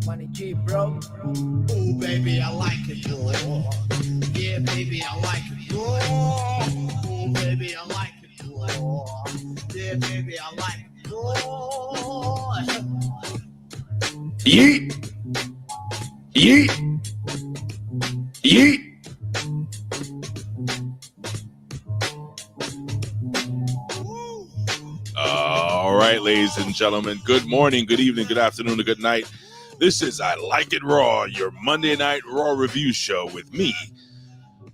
Money G, bro. Ooh, baby, I like it, raw. Yeah, baby, I like it, raw. Ooh, baby, I like it, raw. Yeah, baby, I like it, raw. Yeet. Yeet. Yeet. All right, ladies and gentlemen, good morning, good evening, good afternoon, and good night. This is I Like It Raw, your Monday Night Raw review show with me,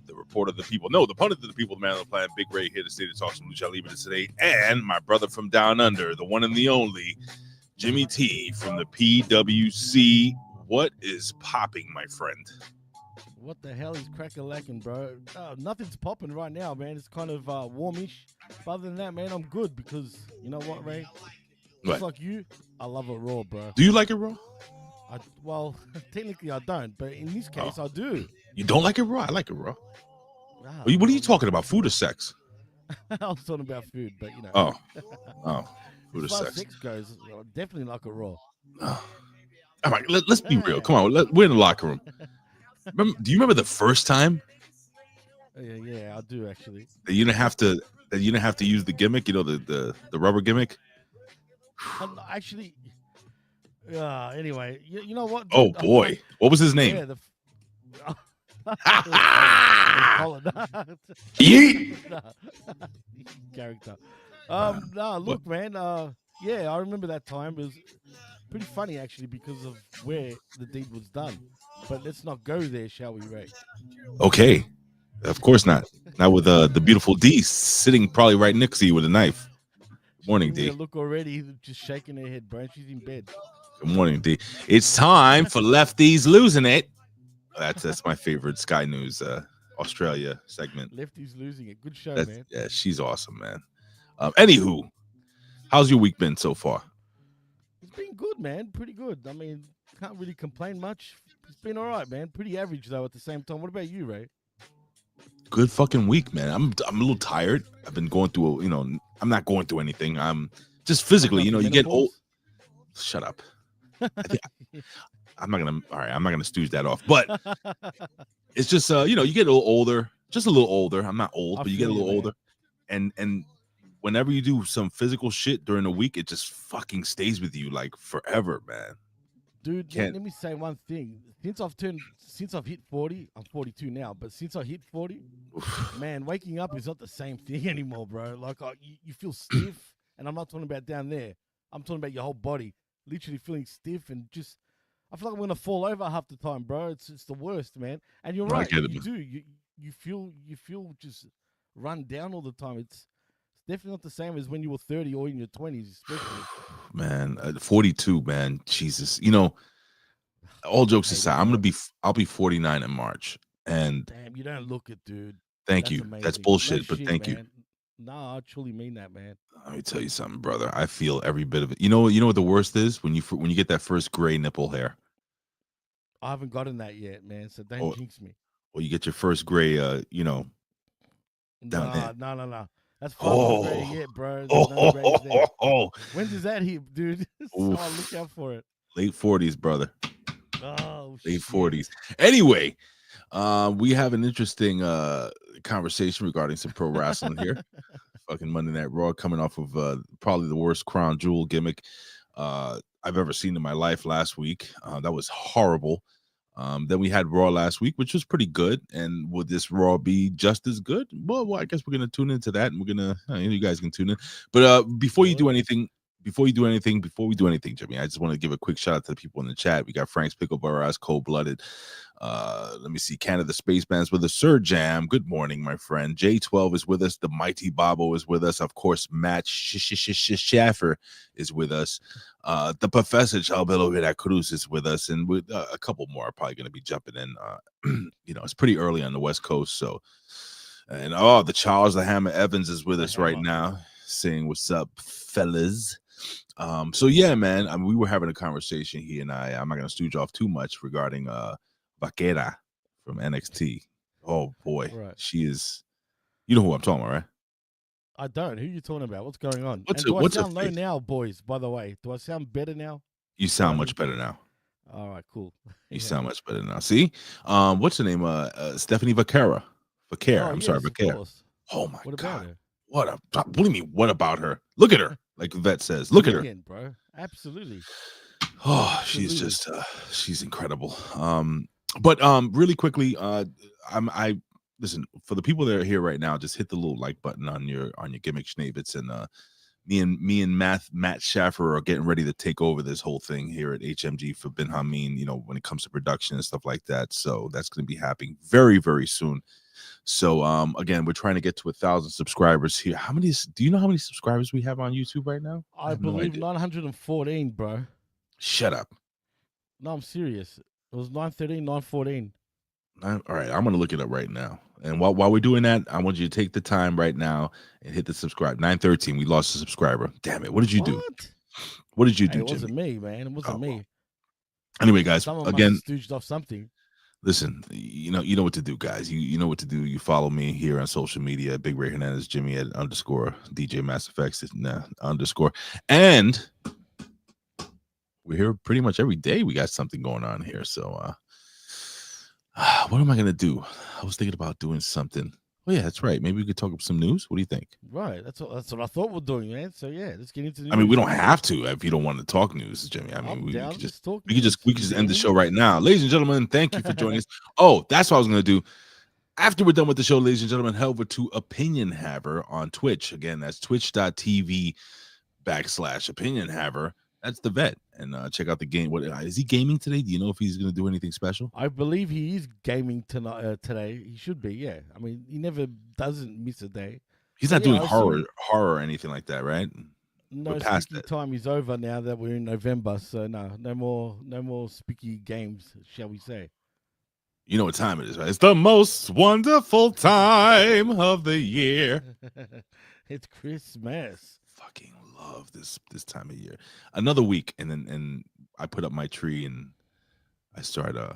the reporter of the people, no, the pundit of the people, the man on the planet, Big Ray, here to stay to talk some Lucha Libre today, and my brother from down under, the one and the only, Jimmy T from the PWC. What is popping, my friend? What the hell is crack-a-lacking, bro? Nothing's popping right now, man. It's kind of warmish. But other than that, man, I'm good because, you know what, Ray? Just like you, I love it raw, bro. Do you like it raw? Well, technically I don't, but in this case, I do. You don't like it raw? I like it raw. Nah, What are you talking about, food or sex? I was talking about food, but, you know. Oh, food or as far sex. as sex goes, I definitely like it raw. All right, let's be real. Come on, we're in the locker room. Do you remember the first time? Yeah, I do actually. That you didn't have to use the gimmick, you know, the rubber gimmick. Actually, anyway, you know what? Oh boy, what was his name? Yeet. Character. Look, man. Yeah, I remember that time. It was pretty funny actually because of where the deed was done. But let's not go there, shall we, Ray? Okay, of course not. Not with the beautiful D sitting probably right next to you with a knife. Good morning, D. Look already, just shaking her head, bro. She's in bed. Good morning, D. It's time for Lefties Losing It. That's my favorite Sky News Australia segment. Lefties Losing It. Good show, man. Yeah, she's awesome, man. Anywho, how's your week been so far? It's been good, man. Pretty good. I mean, can't really complain much. It's been all right, man. Pretty average, though, at the same time. What about you, Ray? Good fucking week, man. I'm a little tired. I've been going through, I'm not going through anything. I'm just physically, you get old. Shut up. I'm not gonna stooge that off. But it's just, you get a little older, just a little older. I'm not old, but you get a little older. And whenever you do some physical shit during the week, it just fucking stays with you like forever, man. Dude, let me say one thing. Since I've hit 40, I'm 42 now, but since I hit 40, man, waking up is not the same thing anymore, bro. Like, you feel stiff, and I'm not talking about down there. I'm talking about your whole body, literally feeling stiff and just, I feel like I'm going to fall over half the time, bro. It's the worst, man. And you're right, you do. You feel just run down all the time. It's definitely not the same as when you were 30 or in your 20s, especially. Man, 42, man. Jesus. All jokes aside, I'll be 49 in March. And damn, you don't look it, dude. Thank you. Amazing. That's bullshit, No but shit, thank man. you. Nah, I truly mean that, man. Let me tell you something, brother. I feel every bit of it. You know what the worst is? When you get that first gray nipple hair. I haven't gotten that yet, man. So don't jinx me. Or you get your first gray, down there. No. That's far gray yet, bro. No when does that hit, dude? So I'll look out for it. Late 40s, brother. Oh, late 40s. Anyway, we have an interesting conversation regarding some pro wrestling here. Fucking Monday Night Raw coming off of probably the worst crown jewel gimmick I've ever seen in my life last week. That was horrible. Then we had Raw last week, which was pretty good. And would this Raw be just as good? Well, I guess we're gonna tune into that, and we're gonna you guys can tune in. But before we do anything, Jimmy, I just want to give a quick shout out to the people in the chat. We got Frank's Pickle Burras, Cold Blooded. Let me see. Canada Spaceman's with us. Sir Jam, good morning, my friend. J12 is with us. The Mighty Bobo is with us. Of course, Matt Schaffer is with us. The Professor Chalbelo Veracruz is with us, and with a couple more are probably going to be jumping in. It's pretty early on the West Coast, so. And the Charles the Hammer Evans is with us right now, saying what's up, fellas. So yeah, man. I mean, we were having a conversation, he and I. I'm not going to stooge off too much regarding Vaquera from NXT. Oh boy, right. She is. You know who I'm talking about, right? I don't. Who are you talking about? What's going on? What's I sound low now, boys? By the way, do I sound better now? You sound much better now. All right, cool. You sound much better now. See, what's her name? Stephanie Vaquera. Oh, I'm sorry, yes, of Vaquera. course. Oh my What about God. her? What do you mean? What about her? Look at her. Like Vet says, look at her. Brilliant, bro. Absolutely. Oh, Absolutely. she's just she's incredible. But really quickly, I listen, for the people that are here right now, just hit the little like button on your gimmick schnabits, and me and Matt Schaffer are getting ready to take over this whole thing here at HMG for Ben Hamin, you know, when it comes to production and stuff like that. So that's going to be happening very, very soon. So again, we're trying to get to 1,000 subscribers here. Do you know how many subscribers we have on YouTube right now? I believe 914, bro. Shut up. No, I'm serious. It was 913, 914. All right, I'm gonna look it up right now. And while we're doing that, I want you to take the time right now and hit the subscribe. 913. We lost a subscriber. Damn it! What did you do? What did you do, It wasn't Jimmy? me, man. It wasn't me. Well. Anyway, guys, Someone again, must have stooged off something. Listen, you know what to do, guys. You know what to do. You follow me here on social media, Big Ray Hernandez, Jimmy at _ DJ Mass Effects _ and we're here pretty much every day. We got something going on here. So what am I gonna do? I was thinking about doing something. Oh yeah, that's right. Maybe we could talk about some news. What do you think? Right. That's what I thought we're doing, man. So yeah, let's get into the news. I mean, we don't have to if you don't want to talk news, Jimmy. I mean, we could just end the show right now. Ladies and gentlemen, thank you for joining us. Oh, that's what I was gonna do. After we're done with the show, ladies and gentlemen, head over to Opinion Haver on Twitch. Again, that's twitch.tv/Opinion Haver. That's the vet. And check out the game. What is he gaming today? Do you know if he's going to do anything special? I believe he is gaming tonight. Today, he should be. Yeah, I mean, he never doesn't miss a day. He's not doing horror or anything like that, right? No, spooky time is over now that we're in November. So no more spooky games, shall we say? You know what time it is, right? It's the most wonderful time of the year. It's Christmas. Fucking love this time of year. Another week, and I put up my tree and I start I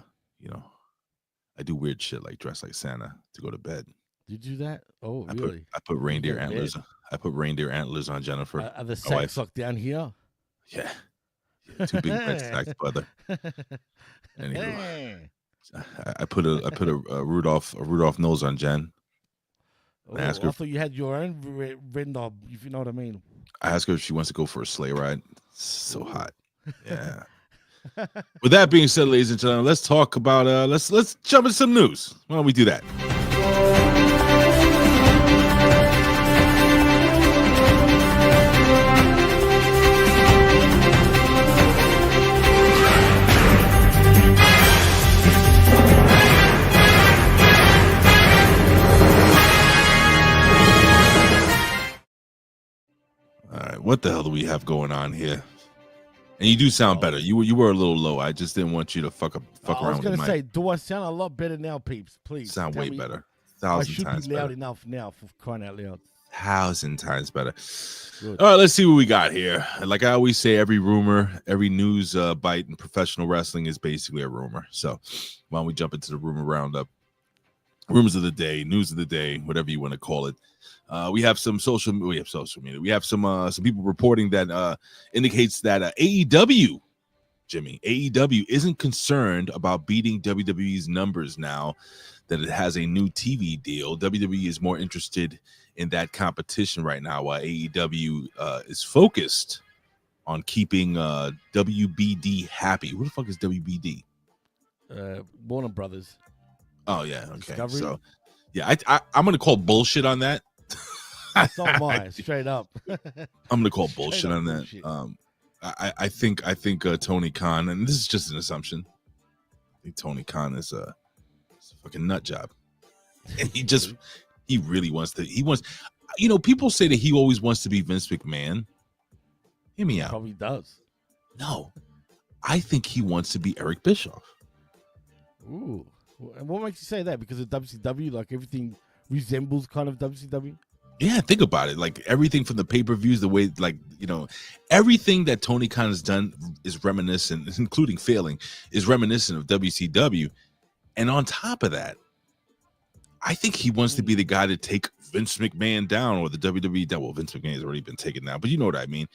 do weird shit like dress like Santa to go to bed. You do that? Oh, really? I put reindeer antlers. I put reindeer antlers on Jennifer. Are the sacks like down here? Yeah, 2 big red sacks, brother. Anyway, I put a Rudolph nose on Jen. Oh, I thought you had your own red knob, if you know what I mean. I asked her if she wants to go for a sleigh ride. It's so hot. Yeah. With that being said, ladies and gentlemen, let's talk about let's jump into some news. Why don't we do that? All right, what the hell do we have going on here? And you do sound better. You were a little low. I just didn't want you to fuck around with the mic. I was going to say, do I sound a lot better now, peeps? Please. Sound way better. 1,000 I times should be loud better. enough now for crying out loud. 1,000 times better. Good. All right, let's see what we got here. Like I always say, every rumor, every news bite in professional wrestling is basically a rumor. So why don't we jump into the rumor roundup? Rumors of the day, news of the day, whatever you want to call it. We have some social media. We have some people reporting that indicates that AEW, Jimmy, AEW isn't concerned about beating WWE's numbers now that it has a new TV deal. WWE is more interested in that competition right now, while AEW is focused on keeping WBD happy. Who the fuck is WBD? Warner Brothers. Oh yeah, okay. Discovery? So yeah, I'm gonna call bullshit on that. So am I, straight up. I'm gonna call bullshit on that. I think Tony Khan, and this is just an assumption. I think Tony Khan is a fucking nut job, and he really wants to. He wants, people say that he always wants to be Vince McMahon. Hear me out. Probably does. No, I think he wants to be Eric Bischoff. Ooh, and what makes you say that? Because of WCW, like everything resembles kind of WCW. Yeah, think about it. Like everything from the pay-per-views, the way, everything that Tony Khan has done is reminiscent, including failing, is reminiscent of WCW. And on top of that, I think he wants to be the guy to take Vince McMahon down, or the WWE down. Well, Vince McMahon has already been taken down, but you know what I mean.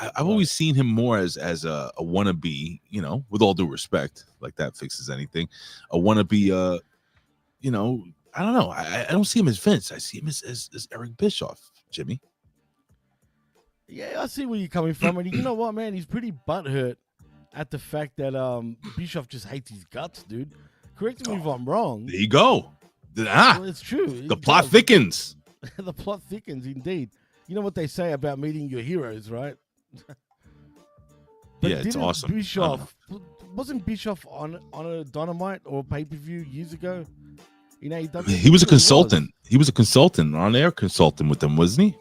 I've always seen him more as a wannabe, you know, with all due respect, like that fixes anything. A wannabe, you know, I don't know. I don't see him as Vince. I see him as Eric Bischoff, Jimmy. Yeah, I see where you're coming from, and you know what, man? He's pretty butthurt at the fact that Bischoff just hates his guts, dude. Correct me if I'm wrong. There you go. Well, it's true. The plot thickens. The plot thickens, indeed. You know what they say about meeting your heroes, right? Yeah, it's awesome. Bischoff wasn't Bischoff on a Dynamite or pay-per-view years ago in AEW? He was a consultant. He was a consultant, on-air consultant with them, wasn't he?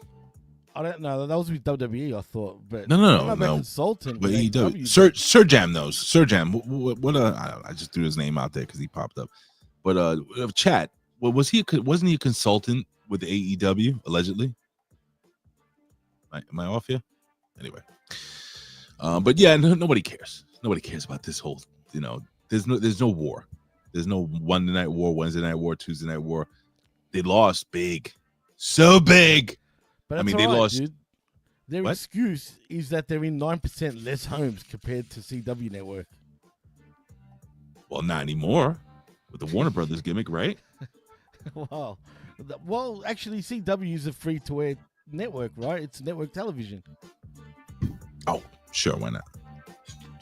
I don't know. That was with WWE, I thought. But no. Consultant. But AEW. Sir Jam knows. Sir Jam. What I just threw his name out there because he popped up. But chat. Wasn't he a consultant with AEW allegedly? Am I off here? Anyway. But yeah, nobody cares. Nobody cares about this whole. You know, there's no war. There's no Monday Night War, Wednesday Night War, Tuesday Night War. They lost big, so big. But they lost. Dude. Their excuse is that they're in 9% less homes compared to CW Network. Well, not anymore with the Warner Brothers gimmick, right? Wow. Well, actually, CW is a free-to-air network, right? It's network television. Oh, sure, why not?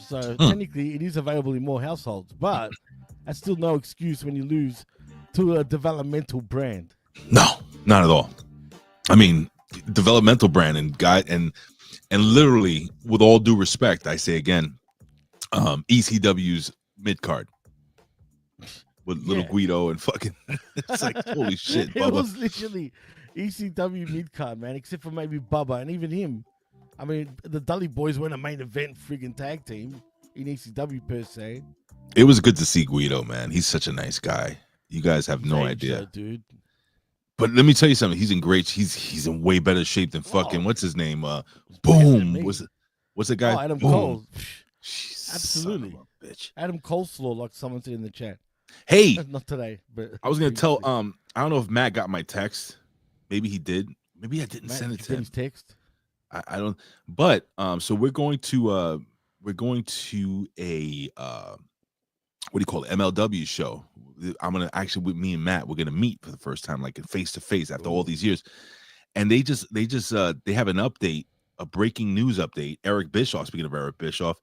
So technically, it is available in more households, but that's still no excuse when you lose to a developmental brand. No, not at all. I mean, developmental brand and literally, with all due respect, I say again, ECW's mid card with little Guido and fucking. It's like holy shit. It was literally ECW mid card, man, except for maybe Bubba, and even him. I mean, the Dudley Boys weren't a main event friggin' tag team in ECW per se. It was good to see Guido, man. He's such a nice guy. You guys have no idea, show, dude. But let me tell you something. He's in great. He's in way better shape than fucking what's his name? Boom. What's the guy? Oh, Adam Boom. Cole. Jeez, absolutely, son of a bitch. Adam Coleslaw, like someone said in the chat. Hey, not today, but I was gonna tell. I don't know if Matt got my text. Maybe he did. Maybe I didn't send it to him. His text. I don't. But so we're going to a what do you call it? MLW show. I'm gonna actually with me and Matt. We're gonna meet for the first time, like face to face after all these years. And they have an update, a breaking news update. Eric Bischoff. Speaking of Eric Bischoff,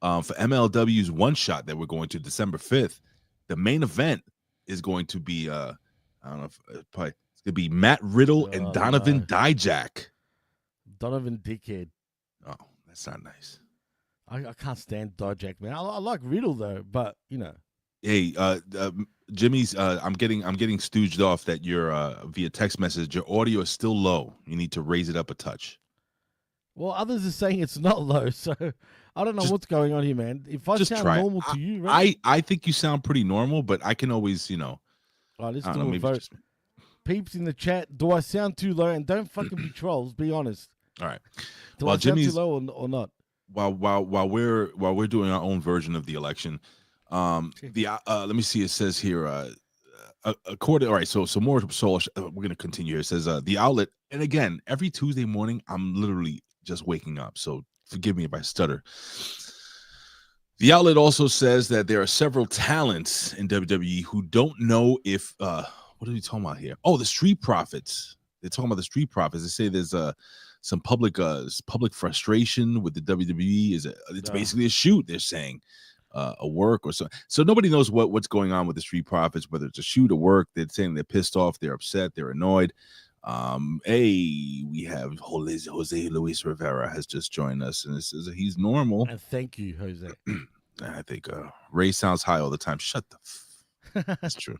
for MLW's one shot that we're going to December 5th. The main event is going to be I don't know if probably it's gonna be Matt Riddle and Donovan Dijak. Donovan Dickhead. Oh, that's not nice. I can't stand Dijak, man. I like Riddle though, but you know. Hey, Jimmy's. I'm getting stooged off that your via text message. Your audio is still low. You need to raise it up a touch. Well, others are saying it's not low, so I don't know what's going on here, man. If I sound normal to you, right? I think you sound pretty normal, but I can always, you know. All right, let's do a vote. Peeps in the chat, do I sound too low? And don't fucking be trolls. Be honest. All right. Do I sound too low or not? While we're doing our own version of the election, let me see. It says here, according. All right, so more. So we're gonna continue here. It says the outlet, and again, every Tuesday morning, I'm literally just waking up. So forgive me if I stutter. The outlet also says that there are several talents in WWE who don't know if what are we talking about here? Oh, the Street Profits. They're talking about the Street Profits. They say there's some public frustration with the WWE. It's basically a shoot, they're saying, a work or so. So nobody knows what's going on with the Street Profits, whether it's a shoot or work. They're saying they're pissed off, they're upset, they're annoyed. We have Jose Luis Rivera has just joined us, and this is he's normal. And thank you, Jose. I think Ray sounds high all the time. Shut the that's true.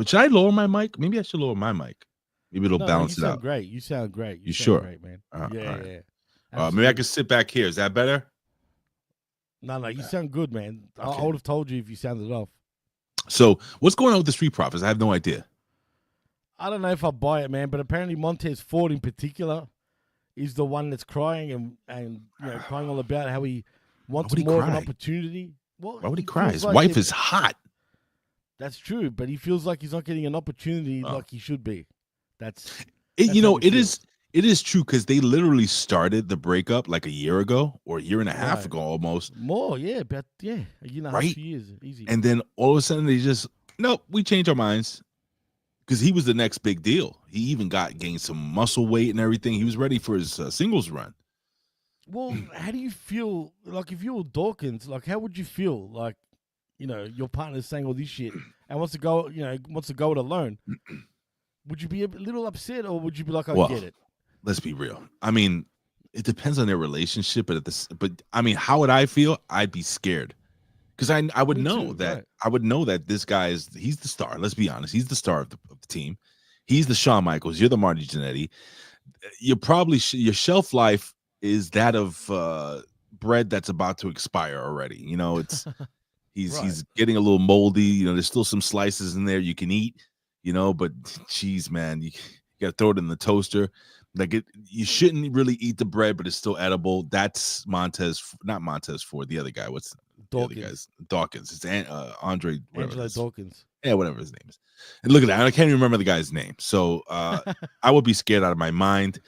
Should I lower my mic? Maybe I should lower my mic. Maybe it'll balance it out. Great. You sound great. You sure? Great, man. Yeah. Maybe I can sit back here. Is that better? No, you sound good, man. Okay. I would have told you if you sounded off. So what's going on with the Street Profits? I have no idea. I don't know if I buy it, man, but apparently Montez Ford in particular is the one that's crying and crying all about how he wants more of an opportunity. Well, why would he cry? His wife is hot. That's true, but he feels like he's not getting an opportunity like he should be. That's it is It is true because they literally started the breakup like a year ago or a year and a half Right. ago almost. More, yeah, but yeah, a year and a half, Right? 2 years, easy. And then all of a sudden they just, nope, we changed our minds. Because he was the next big deal. He even gained some muscle weight and everything. He was ready for his singles run. Well, how do you feel? Like, if you were Dawkins, like, how would you feel? Like, you know, your partner's saying all this shit and wants to go it alone. Would you be a little upset, or would you be like, I get it? Let's be real. I mean, it depends on their relationship, but I mean, how would I feel? I'd be scared. Because I would know that right. I would know that this guy he's the star. Let's be honest. He's the star of the team. He's the Shawn Michaels. You're the Marty Jannetty. You're probably your shelf life is that of bread that's about to expire already. You know, it's he's getting a little moldy. You know, there's still some slices in there you can eat. You know, but geez, man, you got to throw it in the toaster. Like you shouldn't really eat the bread, but it's still edible. That's not Montez Ford, the other guy. What's Dawkins. Dawkins. It's Andre. Angelo Dawkins. Yeah, whatever his name is. And look at that. I can't even remember the guy's name. So I would be scared out of my mind.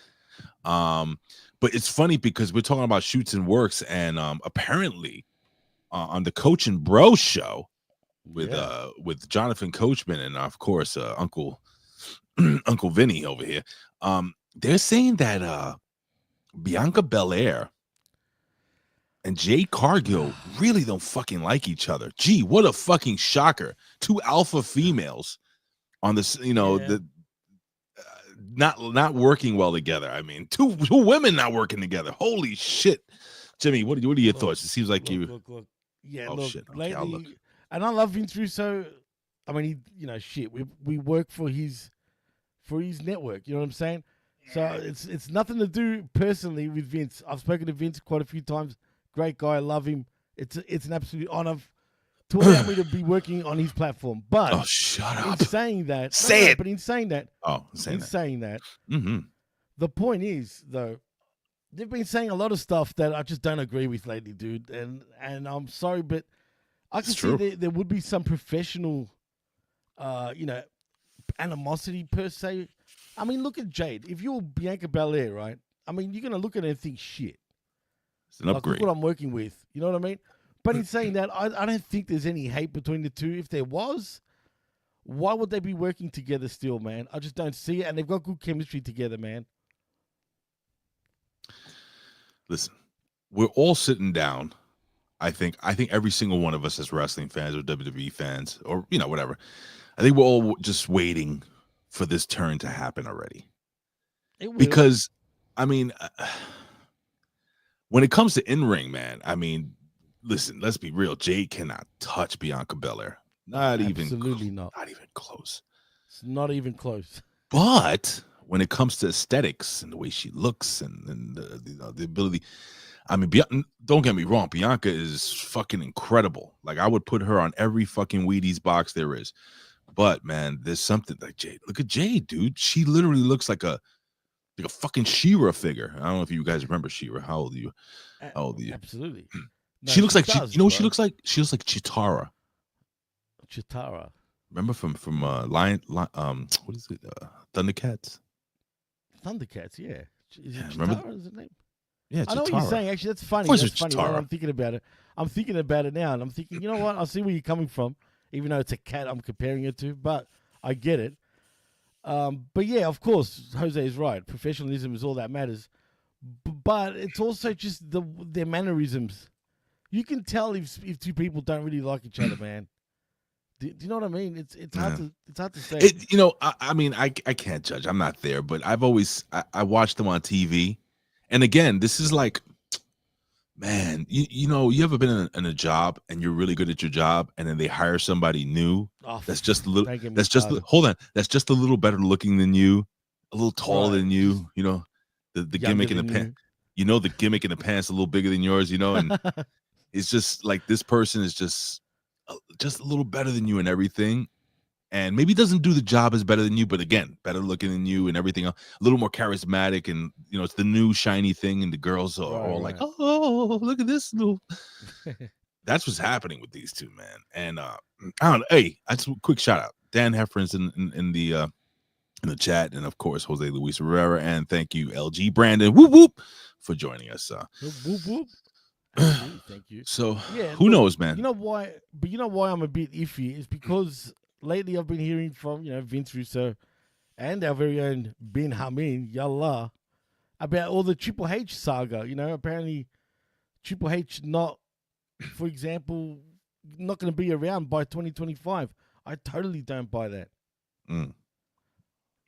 But it's funny because we're talking about shoots and works, and apparently on the Coach and Bro show with Jonathan Coachman and of course Uncle Vinny over here. They're saying that Bianca Belair and Jade Cargill really don't fucking like each other. Gee, what a fucking shocker. Two alpha females on this, you know, not working well together. I mean, two women not working together. Holy shit. Jimmy, what are your thoughts? It seems like look. Yeah, oh, look, shit. Okay, lately, and I love Vince Russo. I mean, we work for his network, you know what I'm saying? So it's nothing to do personally with Vince. I've spoken to Vince quite a few times. Great guy, love him. It's an absolute honor to allow me to be working on his platform. But shut up. In saying that, But in saying that, the point is though, they've been saying a lot of stuff that I just don't agree with lately, dude. And I'm sorry, but I can see there would be some professional, animosity per se. I mean, look at Jade. If you're Bianca Belair, right? I mean, you're gonna look at her and think, shit. It's an upgrade. Look what I'm working with. You know what I mean? But in saying that, I don't think there's any hate between the two. If there was, why would they be working together still, man? I just don't see it. And they've got good chemistry together, man. Listen, we're all sitting down. I think every single one of us as wrestling fans or WWE fans or, whatever, I think we're all just waiting for this turn to happen already. Because, I mean, when it comes to in-ring, man, I mean, listen, let's be real. Jade cannot touch Bianca Belair. Not even close. It's not even close. But when it comes to aesthetics and the way she looks and the ability, I mean, don't get me wrong, Bianca is fucking incredible. Like, I would put her on every fucking Wheaties box there is. But, man, there's something like Jade. Look at Jade, dude. She literally looks like a fucking She-Ra figure. I don't know if you guys remember She-Ra. How old are you? Absolutely. No, she looks like she looks like Chitara. Chitara. Remember from Lion what is it? Thundercats? Thundercats, yeah. Is it Chitara? Remember? Is it name? Yeah, I know what you're saying. Actually, that's funny. That's funny. Now I'm thinking about it. I'm thinking about it now, and I'm thinking, you know what? I see where you're coming from, even though it's a cat I'm comparing it to, but I get it. But yeah, of course, Jose is right. Professionalism is all that matters. But it's also just their mannerisms. You can tell if two people don't really like each other, man. Do you know what I mean? It's hard to say. I mean, I can't judge. I'm not there, but I've always I watched them on TV. And again, this is like, man, you ever been in a job and you're really good at your job, and then they hire somebody new that's just a little that's just a little better looking than you, a little taller than you, the gimmick in the pants, the gimmick in the pants a little bigger than yours, and it's just like this person is just a little better than you and everything. And maybe doesn't do the job as better than you, but again, better looking than you and everything else, a little more charismatic, and it's the new shiny thing, and the girls are all like, oh, look at this little. That's what's happening with these two, man. And I don't know. Hey, that's a quick shout out. Dan Heffern's in the in the chat, and of course Jose Luis Rivera, and thank you LG Brandon, whoop whoop, for joining us. Whoop, whoop. Thank you. So yeah, who knows, man? You know why? But you know why I'm a bit iffy is because lately I've been hearing from Vince Russo and our very own Ben Hamin, Yallah, about all the Triple H saga. Apparently Triple H not, for example, not going to be around by 2025. I totally don't buy that. I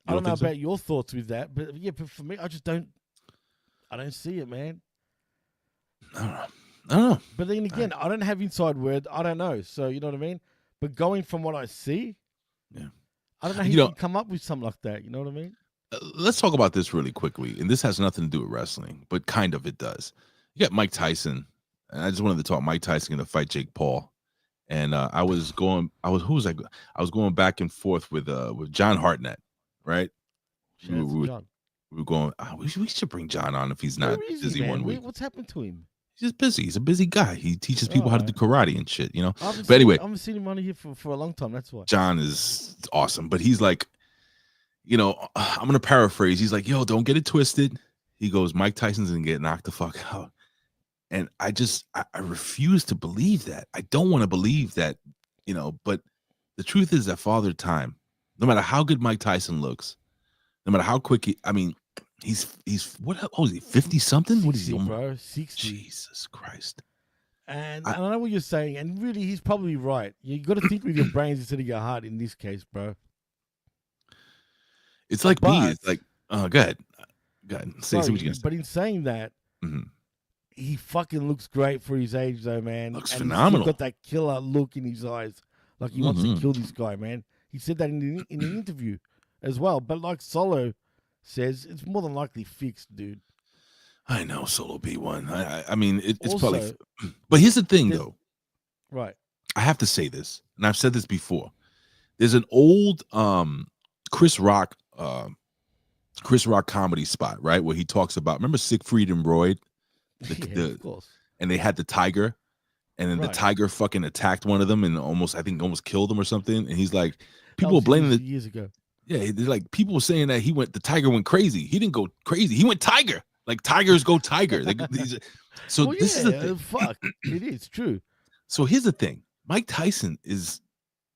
don't know about your thoughts with that, but but for me, I don't see it, man. I don't know. But then again, I don't have inside word. I don't know. So, you know what I mean? But going from what I see, I don't know how you can come up with something like that. You know what I mean? Let's talk about this really quickly. And this has nothing to do with wrestling, but kind of it does. You got Mike Tyson. And I just wanted to talk Mike Tyson going to fight Jake Paul. And I was going back and forth with John Hartnett, right? We were going, we should bring John on if he's not busy one week. What's happened to him? He's just busy. He's a busy guy. He teaches people how to do karate and shit, But anyway, I haven't seen him on here for a long time. That's why. John is awesome, but he's like, I'm gonna paraphrase. He's like, "Yo, don't get it twisted." He goes, "Mike Tyson's gonna get knocked the fuck out," and I refuse to believe that. I don't want to believe that, But the truth is that Father Time, no matter how good Mike Tyson looks, no matter how quick he's what is he 50 something? What is he, bro? 60. Jesus Christ! And I know what you're saying, and really, he's probably right. You got to think with your brains instead of your heart in this case, bro. It's like me. It's like, go ahead. Say what you're gonna say. But in saying that, he fucking looks great for his age, though, man. Looks phenomenal. He's got that killer look in his eyes, like he wants to kill this guy, man. He said that in the interview as well. But like Solo says, it's more than likely fixed, dude. I know Solo B1. I mean, it's also, probably. But here's the thing, though. Right. I have to say this, and I've said this before. There's an old Chris Rock comedy spot, right, where he talks about, remember Siegfried and Roy, of course. And they had the tiger, and then the tiger fucking attacked one of them and almost killed him or something. And he's like, people were blaming it years ago. Yeah, they're like, people were saying that the tiger went crazy. He didn't go crazy. He went tiger. Like tigers go tiger. So well, this is the thing. Fuck, it is true. So here's the thing: Mike Tyson is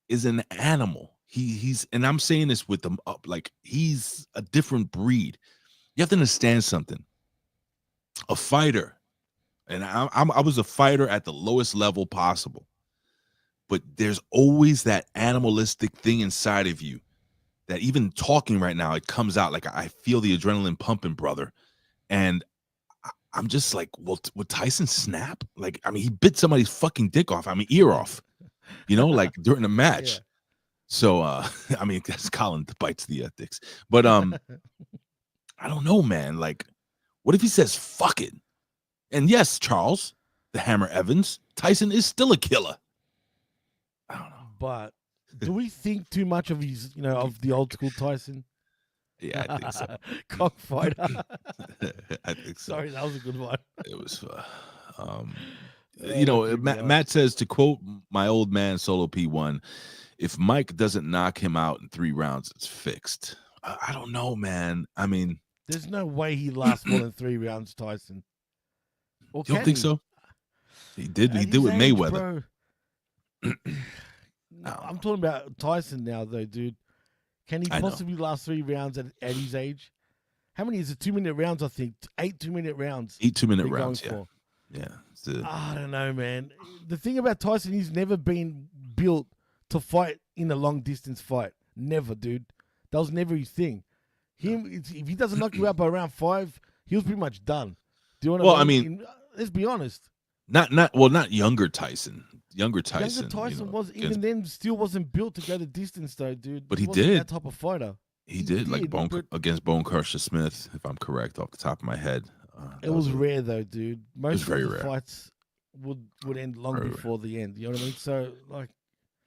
an animal. He's, and I'm saying this with them up, like he's a different breed. You have to understand something. A fighter, and I was a fighter at the lowest level possible, but there's always that animalistic thing inside of you that even talking right now, it comes out. Like I feel the adrenaline pumping, brother. And I'm just like, well, would Tyson snap? Like, I mean, he bit somebody's fucking dick off. I mean, ear off, like during a match. Yeah. So, I mean, that's Colin bites the dicks. But I don't know, man. Like, what if he says, fuck it? And yes, Charles, the Hammer Evans, Tyson is still a killer. I don't know. But do we think too much of his, of the old school Tyson? Yeah, I think so. Cockfighter. I think so. Sorry, that was a good one. It was, Matt says, to quote my old man Solo P1, if Mike doesn't knock him out in 3 rounds, it's fixed. I don't know, man. I mean, there's no way he lasts more than 3 rounds, Tyson. Or you don't think so? He did. He did with Mayweather. No, I'm talking about Tyson now, though, dude. Can he possibly last 3 rounds at his age? How many is it? 2-minute rounds, I think. 8 2-minute rounds. 8 2-minute rounds, yeah. Yeah. I don't know, man. The thing about Tyson, he's never been built to fight in a long-distance fight. Never, dude. That was never his thing. If he doesn't knock you out by round 5, he was pretty much done. Do you want to? Well, I mean, let's be honest. Not younger Tyson. Younger Tyson was even then still wasn't built to go the distance though, dude. But he did. That type of fighter. He did like against Bone Crusher Smith, if I'm correct off the top of my head. It was rare though, dude. Most of the fights would end long before the end. You know what I mean? So like,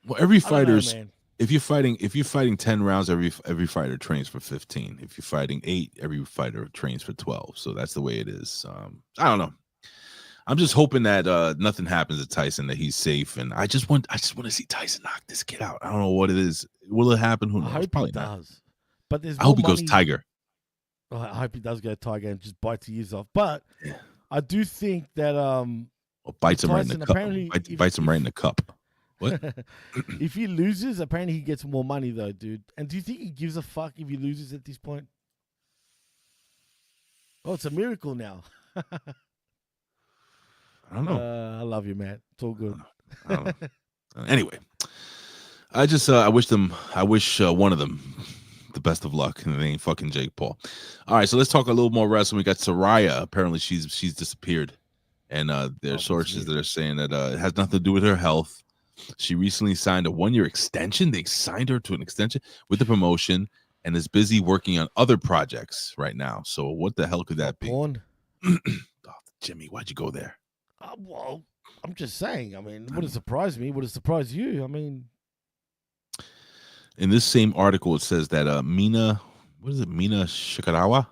well, every fighter's if you're fighting 10 rounds, every fighter trains for 15. If you're fighting 8, every fighter trains for 12. So that's the way it is. I don't know. I'm just hoping that nothing happens to Tyson, that he's safe, and I just want to see Tyson knock this kid out. I don't know what it is. Will it happen? Who knows? I hope Probably it does. But there's I more hope he goes money. Tiger. Oh, I hope he does go Tiger and just bites his ears off. But Yeah. I do think that Or bites him right in the cup. apparently Bites him right in the cup. What? If he loses, apparently he gets more money though, dude. And do you think he gives a fuck if he loses at this point? Oh, it's a miracle now. I don't know. I love you, Matt. It's all good. I don't know. Anyway, I just I wish one of them the best of luck, and it ain't fucking Jake Paul. All right, so let's talk a little more wrestling. We got Saraya. Apparently, she's disappeared, and there are sources that are saying that it has nothing to do with her health. She recently signed a 1-year extension. They signed her to an extension with the promotion, and is busy working on other projects right now. So what the hell could that be? Oh, Jimmy, why'd you go there? Well, I'm just saying. I mean, would it surprise me? Would it surprise you? I mean, in this same article, it says that Mina Shikarawa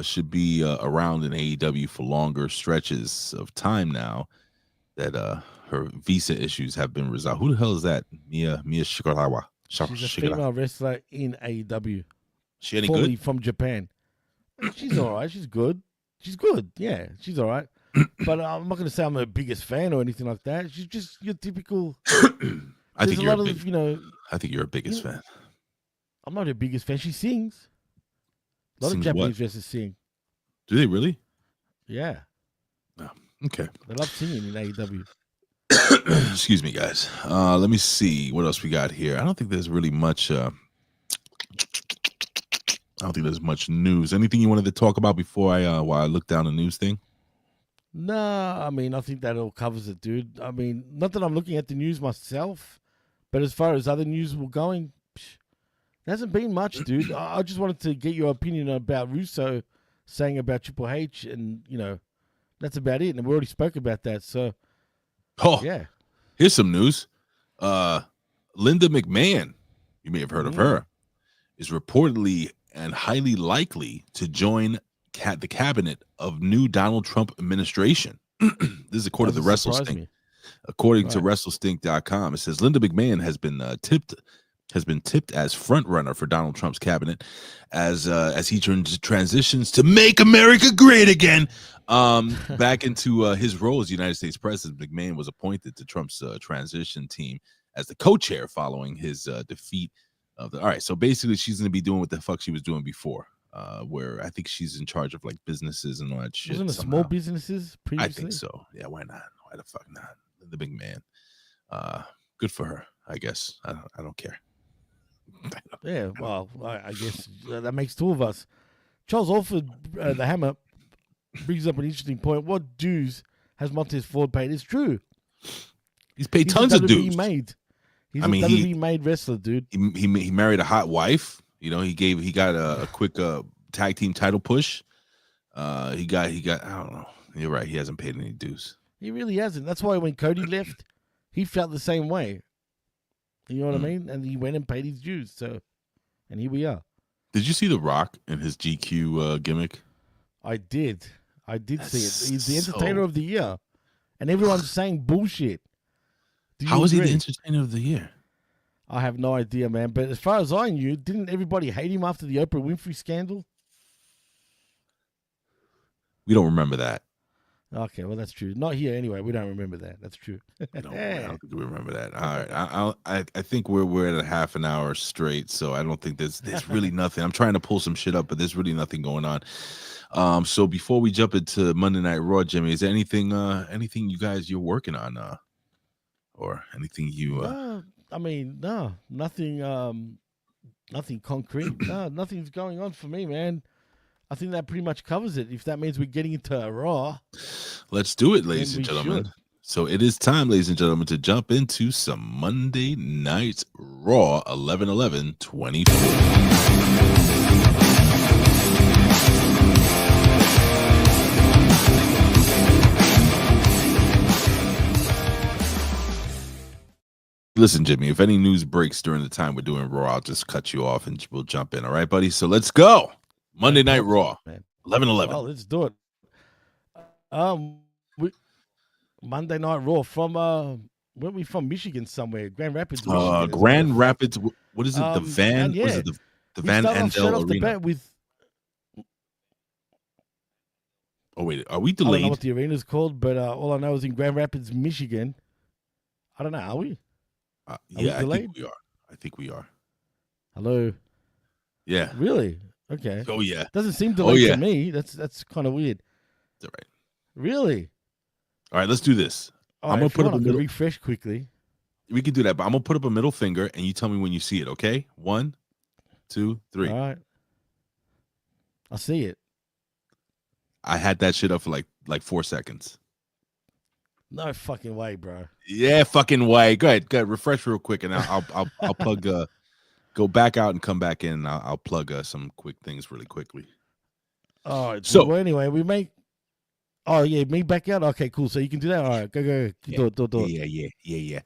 should be around in AEW for longer stretches of time now. That her visa issues have been resolved. Who the hell is that? Mia Shikarawa. She's a female wrestler in AEW. She any good? From Japan. She's all right. She's good. She's good. Yeah, she's all right. But I'm not going to say I'm her biggest fan or anything like that. She's just your typical. I think you're I think you're a biggest fan. I'm not her biggest fan. She sings. A lot Sings of Japanese what? wrestlers sing. Do they really? Yeah. Oh, okay. They love singing in AEW. Excuse me, guys. Let me see what else we got here. I don't think there's really much. I don't think there's much news. Anything you wanted to talk about before while I look down the news thing? Nah, I mean, I think that all covers it, dude. I mean, not that I'm looking at the news myself, but as far as other news were going, there hasn't been much, dude. I just wanted to get your opinion about Russo saying about Triple H, and, that's about it. And we already spoke about that, so, yeah. Here's some news. Linda McMahon, you may have heard of her, is reportedly and highly likely to join the cabinet of new Donald Trump administration. This is according to WrestleStink. According to WrestleStink.com, it says Linda McMahon has been tipped as front runner for Donald Trump's cabinet as he transitions to make America great again. Back into his role as United States president. McMahon was appointed to Trump's transition team as the co-chair following his defeat of the. All right, so basically she's going to be doing what the fuck she was doing before. Where I think she's in charge of like businesses and all that shit. Wasn't it small businesses previously? I think so. Yeah, why not? Why the fuck not? The big man. Good for her, I guess. I don't care. Yeah, well, I guess that makes two of us. Charles Alford, the Hammer, brings up an interesting point. What dues has Montez Ford paid? It's true. He's paid tons of dues. He's a WWE made wrestler, dude. He married a hot wife. He got a quick tag team title push. He got I don't know. You're right. He hasn't paid any dues. He really hasn't. That's why when Cody left, he felt the same way. You know what I mean? And he went and paid his dues. So, and here we are. Did you see The Rock and his GQ gimmick? I did see it. He's the entertainer of the year, and everyone's saying bullshit. How is he the entertainer of the year? I have no idea, man. But as far as I knew, didn't everybody hate him after the Oprah Winfrey scandal? We don't remember that. Okay, well, that's true. Not here anyway. We don't remember that. That's true. I don't think we remember that. All right. I think we're at a half an hour straight, so I don't think there's really nothing. I'm trying to pull some shit up, but there's really nothing going on. So before we jump into Monday Night Raw, Jimmy, is there anything you're working on, or anything you? I mean, no, nothing concrete. No, nothing's going on for me, man. I think that pretty much covers it. If that means we're getting into a Raw. Let's do it, ladies and gentlemen. So it is time, ladies and gentlemen, to jump into some Monday Night Raw 11/11/24. Listen, Jimmy, if any news breaks during the time we're doing Raw, I'll just cut you off and we'll jump in. All right, buddy? So let's go. Monday Night Raw, 11/11. Well, let's do it. Monday Night Raw from weren't we from Michigan somewhere? Grand Rapids, Michigan. Grand Rapids. What is it? The van? Yeah. Was it The He Van started off straight Andel off the Arena. bat with. Oh wait, are we I don't know delayed? what the arena's called, but all I know is in Grand Rapids, Michigan. I don't know. Are we? Yeah, I delayed? think we are. I think we are. Hello. Yeah. Really? Okay. Oh yeah. Doesn't seem Oh delayed yeah. to me. That's kind of weird. That's all right. Really? All right, let's do this. All I'm right, gonna if you put up want, a I can middle. refresh quickly. We can do that, but I'm gonna put up a middle finger, and you tell me when you see it. Okay? 1, 2, 3. All right. I see it. I had that shit up for like 4 seconds. No fucking way, bro. Yeah, fucking way. Go ahead. Refresh real quick, and I'll plug. Go back out and come back in. And I'll plug some quick things really quickly. All right. So- well, anyway, we make. Oh yeah, me back out. Okay, cool. So you can do that. All right, go. Yeah. Do it. Yeah.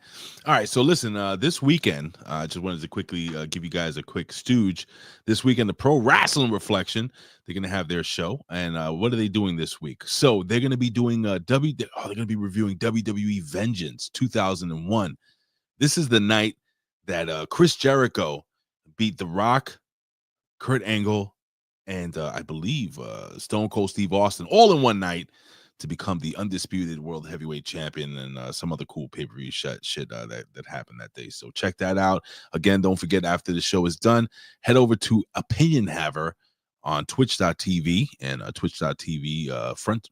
All right. So listen, this weekend, I just wanted to quickly give you guys a quick stooge. This weekend, the Pro Wrestling Reflection, they're gonna have their show, and what are they doing this week? So they're gonna be doing they're gonna be reviewing WWE Vengeance 2001. This is the night that Chris Jericho beat The Rock, Kurt Angle, and I believe Stone Cold Steve Austin all in one night to become the undisputed World Heavyweight Champion, and some other cool pay-per-view shit that happened that day. So check that out. Again, don't forget, after the show is done, head over to Opinion Haver on twitch.tv and twitch.tv front/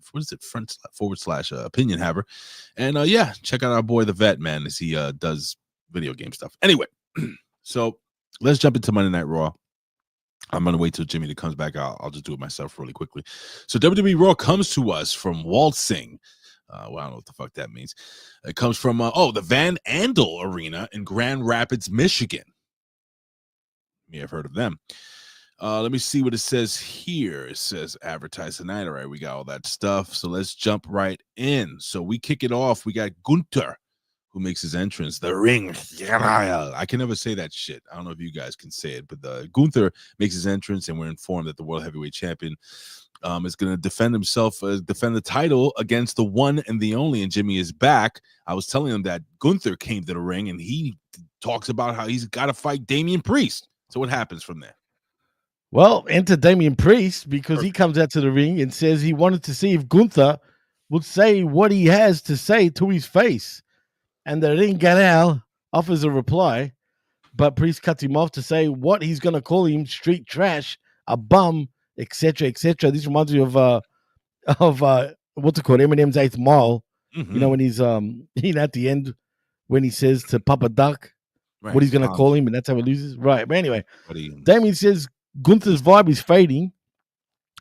Opinion Haver. And yeah, check out our boy the Vet, man, as he does video game stuff. Anyway, so let's jump into Monday Night Raw. I'm going to wait till Jimmy comes back. I'll just do it myself really quickly. So WWE Raw comes to us from Waltzing. Well, I don't know what the fuck that means. It comes from, the Van Andel Arena in Grand Rapids, Michigan. You may have heard of them. Let me see what it says here. It says advertise tonight. All right, we got all that stuff. So let's jump right in. So we kick it off. We got Gunther, who makes his entrance, the ring. I can never say that shit. I don't know if you guys can say it, but Gunther makes his entrance, and we're informed that the World Heavyweight Champion is going to defend the title against the one and the only, and Jimmy is back. I was telling him that Gunther came to the ring, and he talks about how he's got to fight Damian Priest. So what happens from there? Well, enter Damian Priest, because he comes out to the ring and says he wanted to see if Gunther would say what he has to say to his face. And the ring Ganal offers a reply, but Priest cuts him off to say what he's going to call him: street trash, a bum, etc., etc. This reminds me of what's it called, Eminem's 8th Mile. Mm-hmm. You know, when he's at the end when he says to Papa Duck what he's going to call him, and that's how he loses. Right, but anyway, Damian says Gunther's vibe is fading,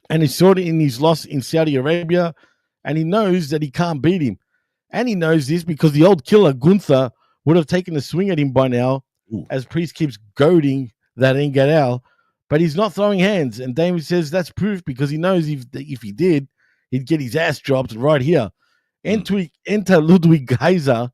and he's sort of in his loss in Saudi Arabia, and he knows that he can't beat him. And he knows this because the old killer, Gunther, would have taken a swing at him by now. Ooh. As Priest keeps goading that Ngannou, but he's not throwing hands. And Damian says that's proof, because he knows if he did, he'd get his ass dropped right here. Enter Ludwig Kaiser.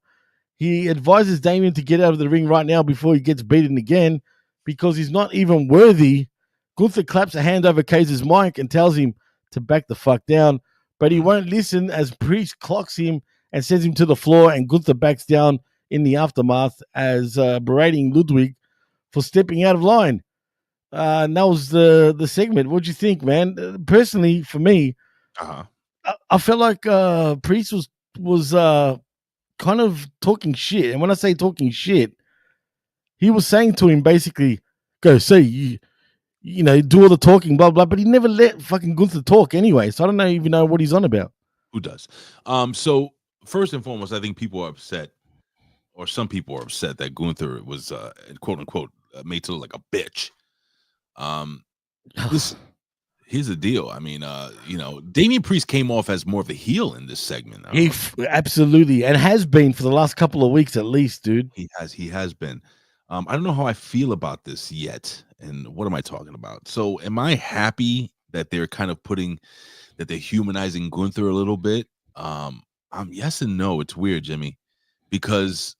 He advises Damian to get out of the ring right now before he gets beaten again, because he's not even worthy. Gunther claps a hand over Kaiser's mic and tells him to back the fuck down, but he won't listen as Priest clocks him and sends him to the floor, and Gunther backs down in the aftermath as berating Ludwig for stepping out of line. And that was the segment. What do you think, man? Personally, for me, I felt like Priest was kind of talking shit. And when I say talking shit, he was saying to him basically, go see, you know, do all the talking, blah, blah. But he never let fucking Gunther talk anyway. So I don't even know what he's on about. Who does? So first and foremost, I think people are upset, or some people are upset, that Gunther was quote unquote made to look like a bitch. Here's the deal. I mean, Damian Priest came off as more of a heel in this segment. Absolutely, and has been for the last couple of weeks at least, dude. He has been. I don't know how I feel about this yet. And what am I talking about? So am I happy that they're kind of they're humanizing Gunther a little bit? Yes and no. It's weird, Jimmy, because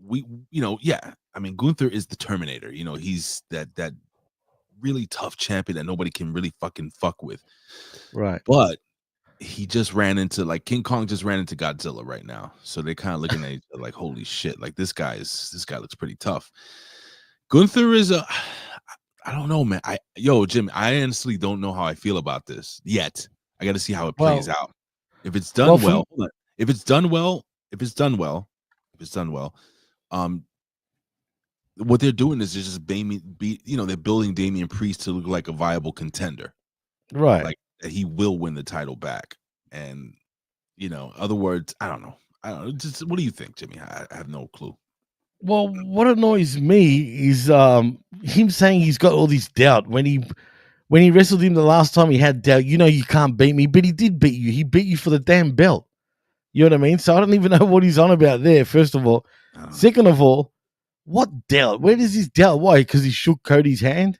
Gunther is the Terminator. You know, he's that really tough champion that nobody can really fucking fuck with. Right. But he just ran into, like, King Kong just ran into Godzilla right now. So they're kind of looking at each other like, holy shit, like this guy looks pretty tough. Gunther is I don't know, man. Jim, I honestly don't know how I feel about this yet. I got to see how it Well, plays out. If it's done well, if it's done well, what they're doing is just they're building Damian Priest to look like a viable contender, right? Like that he will win the title back, and other words, I don't know. Just what do you think, Jimmy? I have no clue. Well, what annoys me is him saying he's got all this doubt when he wrestled him the last time. He had doubt. You can't beat me, but he did beat you. He beat you for the damn belt. You know what I mean? So I don't even know what he's on about there. First of all, second of all, what doubt? Where does his doubt? Why? Because he shook Cody's hand.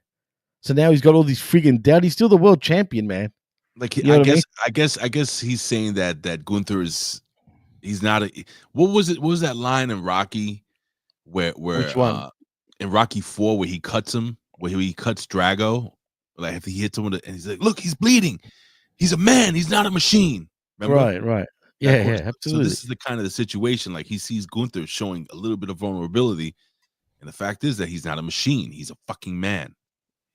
So now he's got all this friggin' doubt. He's still the world champion, man. Like I guess he's saying that Gunther he's not a. What was it? What was that line in Rocky where Which one? In Rocky 4 where he cuts him, where he cuts Drago, like if he hits him and he's like, look, he's bleeding. He's a man. He's not a machine. Remember? Right. Yeah, absolutely. So this is the situation. Like he sees Gunther showing a little bit of vulnerability, and the fact is that he's not a machine. He's a fucking man.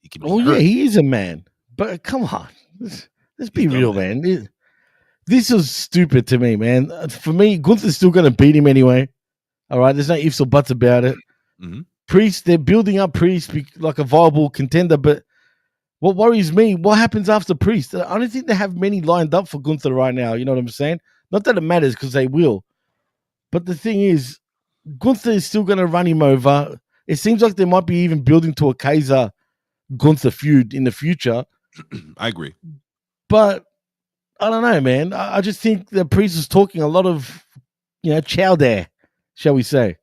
He can be hurt. Yeah, he is a man. But come on, let's be real, man. This was stupid to me, man. For me, Gunther's still going to beat him anyway. All right, there's no ifs or buts about it. Mm-hmm. Priest, they're building up Priest like a viable contender, but what worries me, what happens after Priest? I don't think they have many lined up for Gunther right now. You know what I'm saying? Not that it matters because they will. But the thing is, Gunther is still going to run him over. It seems like they might be even building to a Kaiser Gunther feud in the future. I agree. But I don't know, man. I just think the Priest is talking a lot of, chow there, shall we say.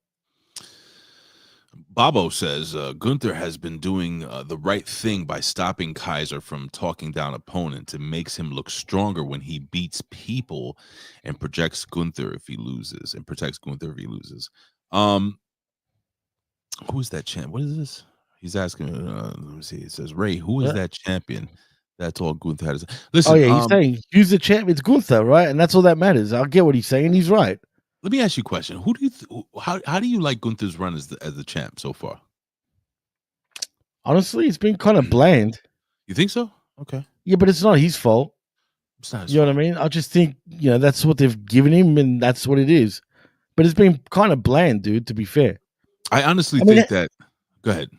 Bobo says Gunther has been doing the right thing by stopping Kaiser from talking down opponents. It makes him look stronger when he beats people and protects Gunther if he loses. Who's that champ? What is this? He's asking. Let me see. It says Ray. Who is that champion? That's all Gunther has. Listen. Oh yeah, he's saying who's the champ? It's Gunther, right? And that's all that matters. I'll get what he's saying. He's right. Let me ask you a question. Who do you how do you like Gunther's run as the champ so far? Honestly, it's been kind of bland. You think so? Okay. Yeah, but it's not his fault. It's not his fault. Know what I mean? I just think, that's what they've given him and that's what it is. But it's been kind of bland, dude, to be fair. I honestly think that go ahead.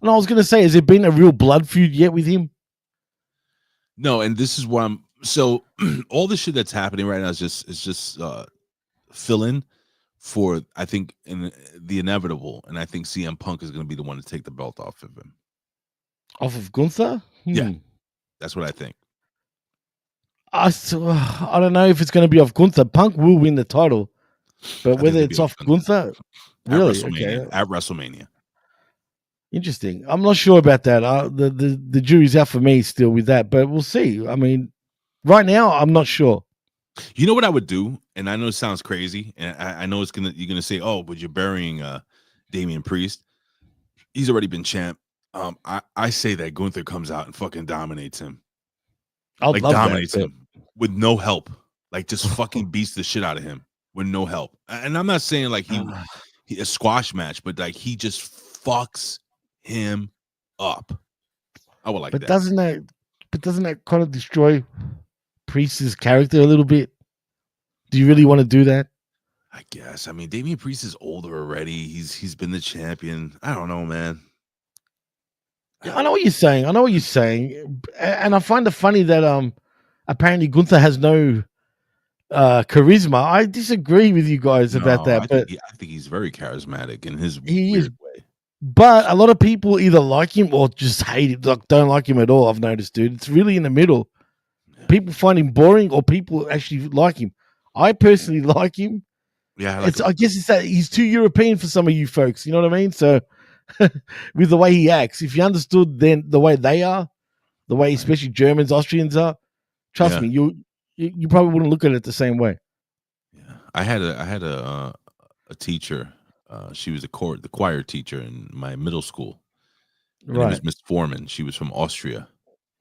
And I was gonna say, has there been a real blood feud yet with him? No, and this is where I'm so all the shit that's happening right now is just fill in for I think in the inevitable, and I think CM Punk is going to be the one to take the belt off of him. Off of Gunther? Yeah, that's what I think. I don't know if it's going to be off Gunther. Punk will win the title, but whether it's off Gunther, really? At WrestleMania. Interesting. I'm not sure about that. The jury's out for me still with that, but we'll see. I mean, right now, I'm not sure. You know what I would do, and I know it sounds crazy, and I know you're gonna say, "Oh, but you're burying Damian Priest. He's already been champ." I say that Gunther comes out and fucking dominates him. Dominates him with no help. Like just fucking beats the shit out of him with no help. And I'm not saying like he a squash match, but like he just fucks him up. I would like that. Doesn't that kind of destroy Priest's character a little bit? Do you really want to do that? I guess. I mean, Damian Priest is older already. He's been the champion. I don't know, man. Yeah, I know what you're saying. And I find it funny that apparently Gunther has no charisma. I disagree with you guys about that. I think he's very charismatic in his weird way. But a lot of people either like him or just hate him, like don't like him at all. I've noticed, dude. It's really in the middle. Yeah. People find him boring, or people actually like him. I personally like him. Yeah, I guess it's that he's too European for some of you folks. You know what I mean? So with the way he acts, if you understood then the way they are, the way especially Germans, Austrians are, trust me, you probably wouldn't look at it the same way. Yeah, I had a teacher. She was the choir teacher in my middle school. Her name was Miss Foreman. She was from Austria.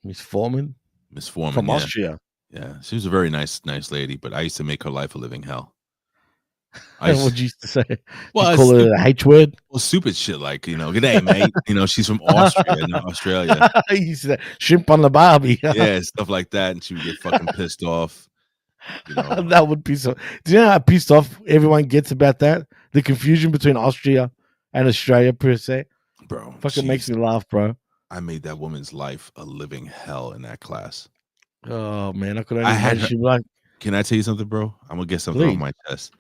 Miss Foreman? Miss Foreman. From Austria. Yeah. She was a very nice lady, but I used to make her life a living hell. What you used to say? Well, You call it a H word? Well, stupid shit like, good day, mate. She's from Austria, not Australia. You used to say, shrimp on the barbie. Yeah, stuff like that. And she would get fucking pissed off. That would be so. Do you know how pissed off everyone gets about that? The confusion between Austria and Australia, per se. Bro. Fucking makes me laugh, bro. I made that woman's life a living hell in that class. Oh, man. I could only imagine. Can I tell you something, bro? I'm going to get something on my chest.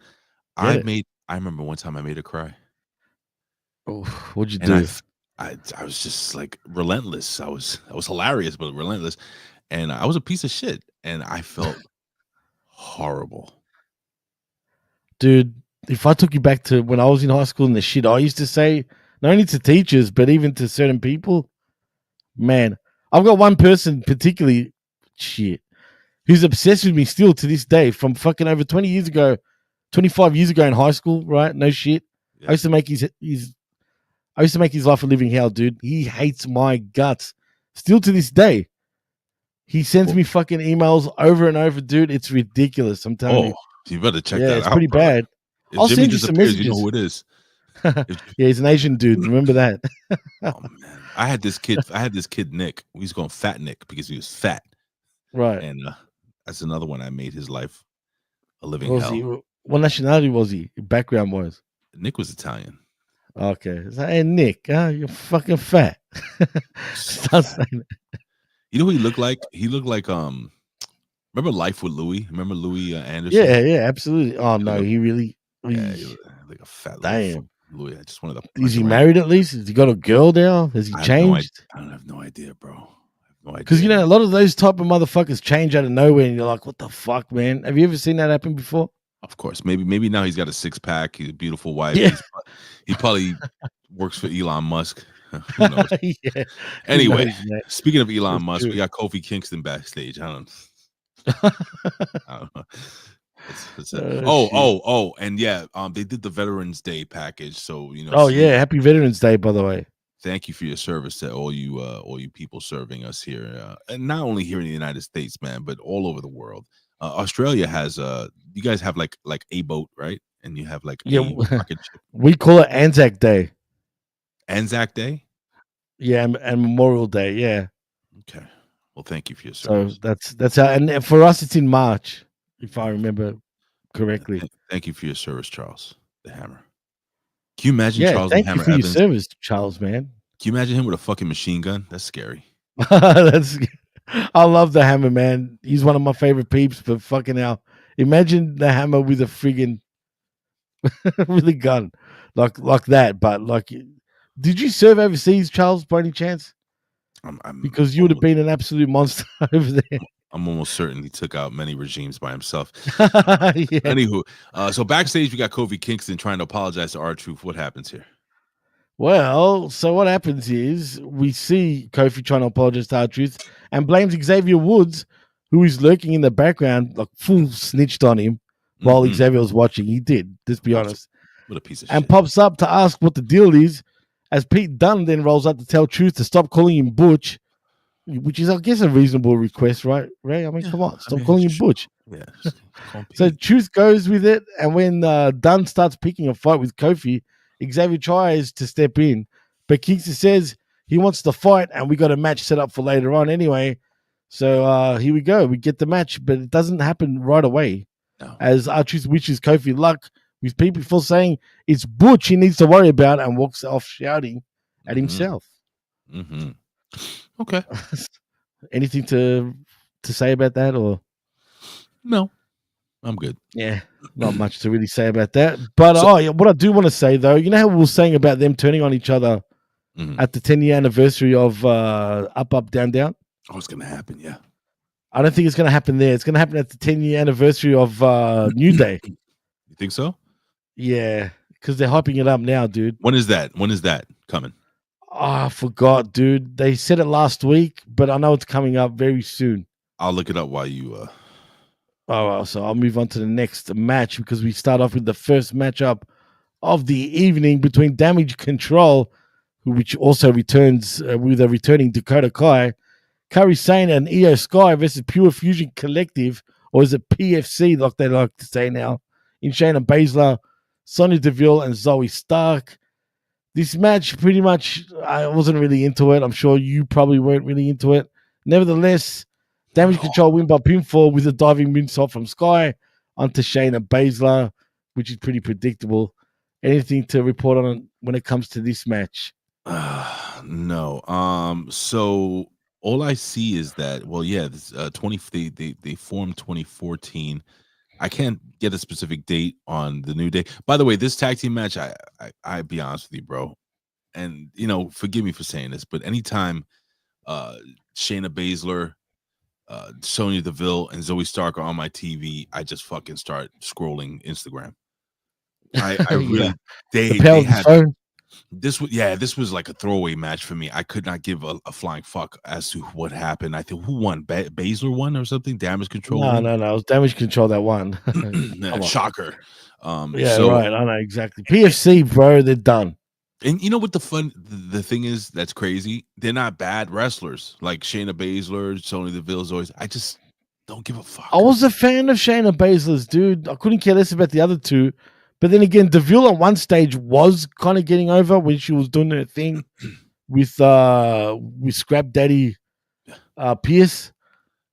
I remember one time I made her cry. Oh, what'd you do? I was just like relentless. I was hilarious, but relentless. And I was a piece of shit. And I felt horrible. Dude, if I took you back to when I was in high school and the shit I used to say, not only to teachers, but even to certain people, man, I've got one person particularly, who's obsessed with me still to this day from fucking over 20 years ago, 25 years ago in high school, right? No shit. Yeah. I used to make his life a living hell, dude. He hates my guts. Still to this day. He sends me fucking emails over and over, dude. It's ridiculous. I'm telling you. You better check that out. It's pretty bad. I'll send you some messages. You know who it is. Yeah, he's an Asian dude. Remember that? Oh man. I had this kid, Nick. We used to call him Fat Nick because he was fat. Right. And that's another one I made his life a living hell. What nationality was he? Background was? Nick was Italian. Okay. So, hey, Nick, you're fucking fat. Stop saying that. You know who he looked like? He looked like remember Life with Louis? Remember Louis Anderson? Yeah, absolutely. Oh no, he really he like a fat damn Louis. I just wanted to. Is he married at least? Has he got a girl now? Has he changed? I don't have no idea, bro. I have no idea. Because a lot of those type of motherfuckers change out of nowhere, and you're like, what the fuck, man? Have you ever seen that happen before? Of course. Maybe now he's got a 6-pack. He's a beautiful wife. Yeah. He probably works for Elon Musk. Who knows? Yeah. Anyway, speaking of Elon Musk, we got Kofi Kingston backstage. I don't know. And yeah, they did the Veterans Day package. So happy Veterans Day, by the way. Thank you for your service to all you people serving us here, and not only here in the United States, man, but all over the world. Australia has you guys have like a boat, right? And you have like a rocket ship. We call it Anzac Day. Anzac Day? Yeah, and Memorial Day, yeah. Okay. Well, thank you for your service. So that's how, and for us it's in March, if I remember correctly. Thank you for your service, Charles the Hammer. Can you imagine Charles the Hammer? Thank you for your service, Charles, man. Can you imagine him with a fucking machine gun? That's scary. I love the Hammer, man. He's one of my favorite peeps, but fucking hell. Imagine the Hammer with a friggin' really gun. Like that, but like, did you serve overseas, Charles, by any chance? Because you would have been an absolute monster over there. I'm almost certain he took out many regimes by himself. Anywho, so backstage we got Kofi Kingston trying to apologize to R-Truth. What happens here? Well, so what happens is we see Kofi trying to apologize to R-Truth and blames Xavier Woods, who is lurking in the background, like full snitched on him while Xavier was watching. He did, let's be honest. What a piece of and shit. Pops up to ask what the deal is, as Pete Dunne then rolls up to tell Truth to stop calling him Butch, which is, I guess, a reasonable request, right, Ray? I mean, come on, stop calling him Butch. Yeah. So Truth goes with it, and when Dunne starts picking a fight with Kofi, Xavier tries to step in, but Kingston says he wants to fight, and we got a match set up for later on anyway. So here we go. We get the match, but it doesn't happen right away. No. As R-Truth wishes Kofi luck, with people still saying it's Butch he needs to worry about, and walks off shouting at himself. Okay. Anything to say about that, or no? I'm good. Yeah, not much to really say about that. But what I do want to say though, you know how we were saying about them turning on each other at the 10-year anniversary of Up Up Down Down? Oh, it's gonna happen. Yeah. I don't think it's gonna happen there. It's gonna happen at the 10-year anniversary of New Day. You think so? Yeah, because they're hyping it up now, dude. When is that? When is that coming? I forgot, dude. They said it last week, but I know it's coming up very soon. I'll look it up while you. So I'll move on to the next match because we start off with the first matchup of the evening between Damage Control, which also returns with a returning Dakota Kai, Kairi Sane, and Io Sky versus Pure Fusion Collective, or is it PFC like they like to say now in Shayna Baszler, Sonya Deville, and Zoe Stark. This match, pretty much, I wasn't really into it. I'm sure you probably weren't really into it. Nevertheless, Damage Control win by pinfall with a diving moonsault from Sky onto Shayna Baszler, which is pretty predictable. Anything to report on when it comes to this match? No. So all I see is that, well, yeah, this, they formed 2014. I can't get a specific date on the New Day. By the way, this tag team match, I be honest with you, bro, and forgive me for saying this, but anytime Shayna Baszler, Sonya Deville, and Zoe Stark are on my TV, I just fucking start scrolling Instagram. I really they had this was like a throwaway match for me. I could not give a flying fuck as to what happened. I think who won? Baszler won or something? Damage Control? No, it was Damage Control that won. Shocker. Right. I know exactly. PFC, bro, they're done. And you know what the thing is that's crazy? They're not bad wrestlers like Shayna Baszler, Sonya Deville's always. I just don't give a fuck. I was a fan of Shayna Baszler's, dude. I couldn't care less about the other two. But then again, Deville at one stage was kind of getting over when she was doing her thing with Scrap Daddy Pierce.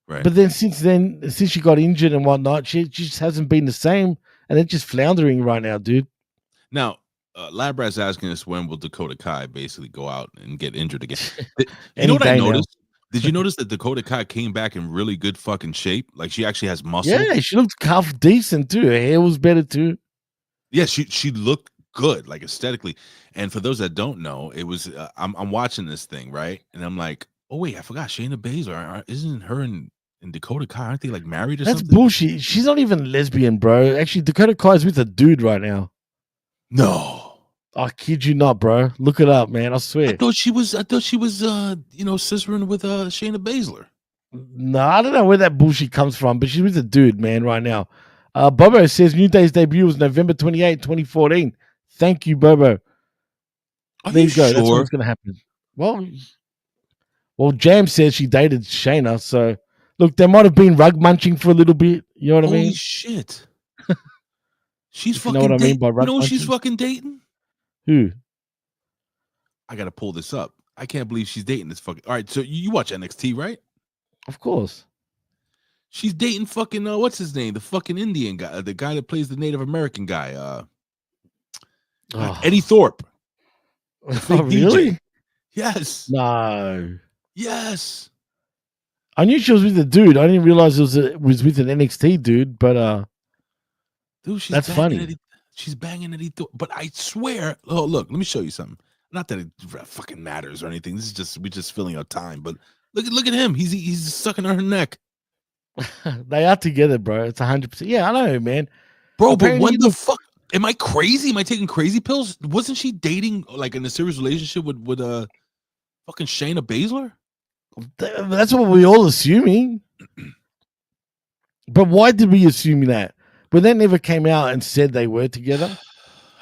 Right. But then since she got injured and whatnot, she just hasn't been the same, and it's just floundering right now, dude. Now, Labrat's asking us when will Dakota Kai basically go out and get injured again. You know what I noticed? Did you notice that Dakota Kai came back in really good fucking shape? Like she actually has muscle. Yeah, she looked half decent too. Her hair was better too. Yeah, she looked good, like aesthetically. And for those that don't know, it was I'm watching this thing, right? And I'm like, oh wait, I forgot Shayna Baszler. Isn't her and Dakota Kai, aren't they like married or something? That's bullshit. She's not even lesbian, bro. Actually, Dakota Kai is with a dude right now. No. I kid you not, bro. Look it up, man. I swear. I thought she was sistering with Shayna Baszler. No, I don't know where that bullshit comes from, but she's with a dude, man, right now. Bobo says New Day's debut was November 28, 2014. Thank you, Bobo. There you go. Sure? That's what's going to happen. Well, Jam says she dated Shayna, so look, they might have been rug munching for a little bit. You know what I mean? Holy shit. She's fucking know what I mean by rug munching? She's fucking dating? Who? I got to pull this up. I can't believe she's dating this fucking. All right, so you watch NXT, right? Of course. She's dating fucking what's his name? The fucking Indian guy, the guy that plays the Native American guy, Eddie Thorpe. Oh, really? DJ. Yes. No. Yes. I knew she was with a dude. I didn't realize it was with an NXT dude, but dude, that's funny. She's banging Eddie Thorpe, but I swear. Oh, look, let me show you something. Not that it fucking matters or anything. This is just we're just filling out time. But look at him. He's sucking on her neck. They are together, bro. It's 100%. Yeah, I know, man. Bro, but what the fuck? Am I crazy? Am I taking crazy pills? Wasn't she dating like in a serious relationship with fucking Shayna Baszler? That's what we all assuming. But why did we assume that? When they never came out and said they were together.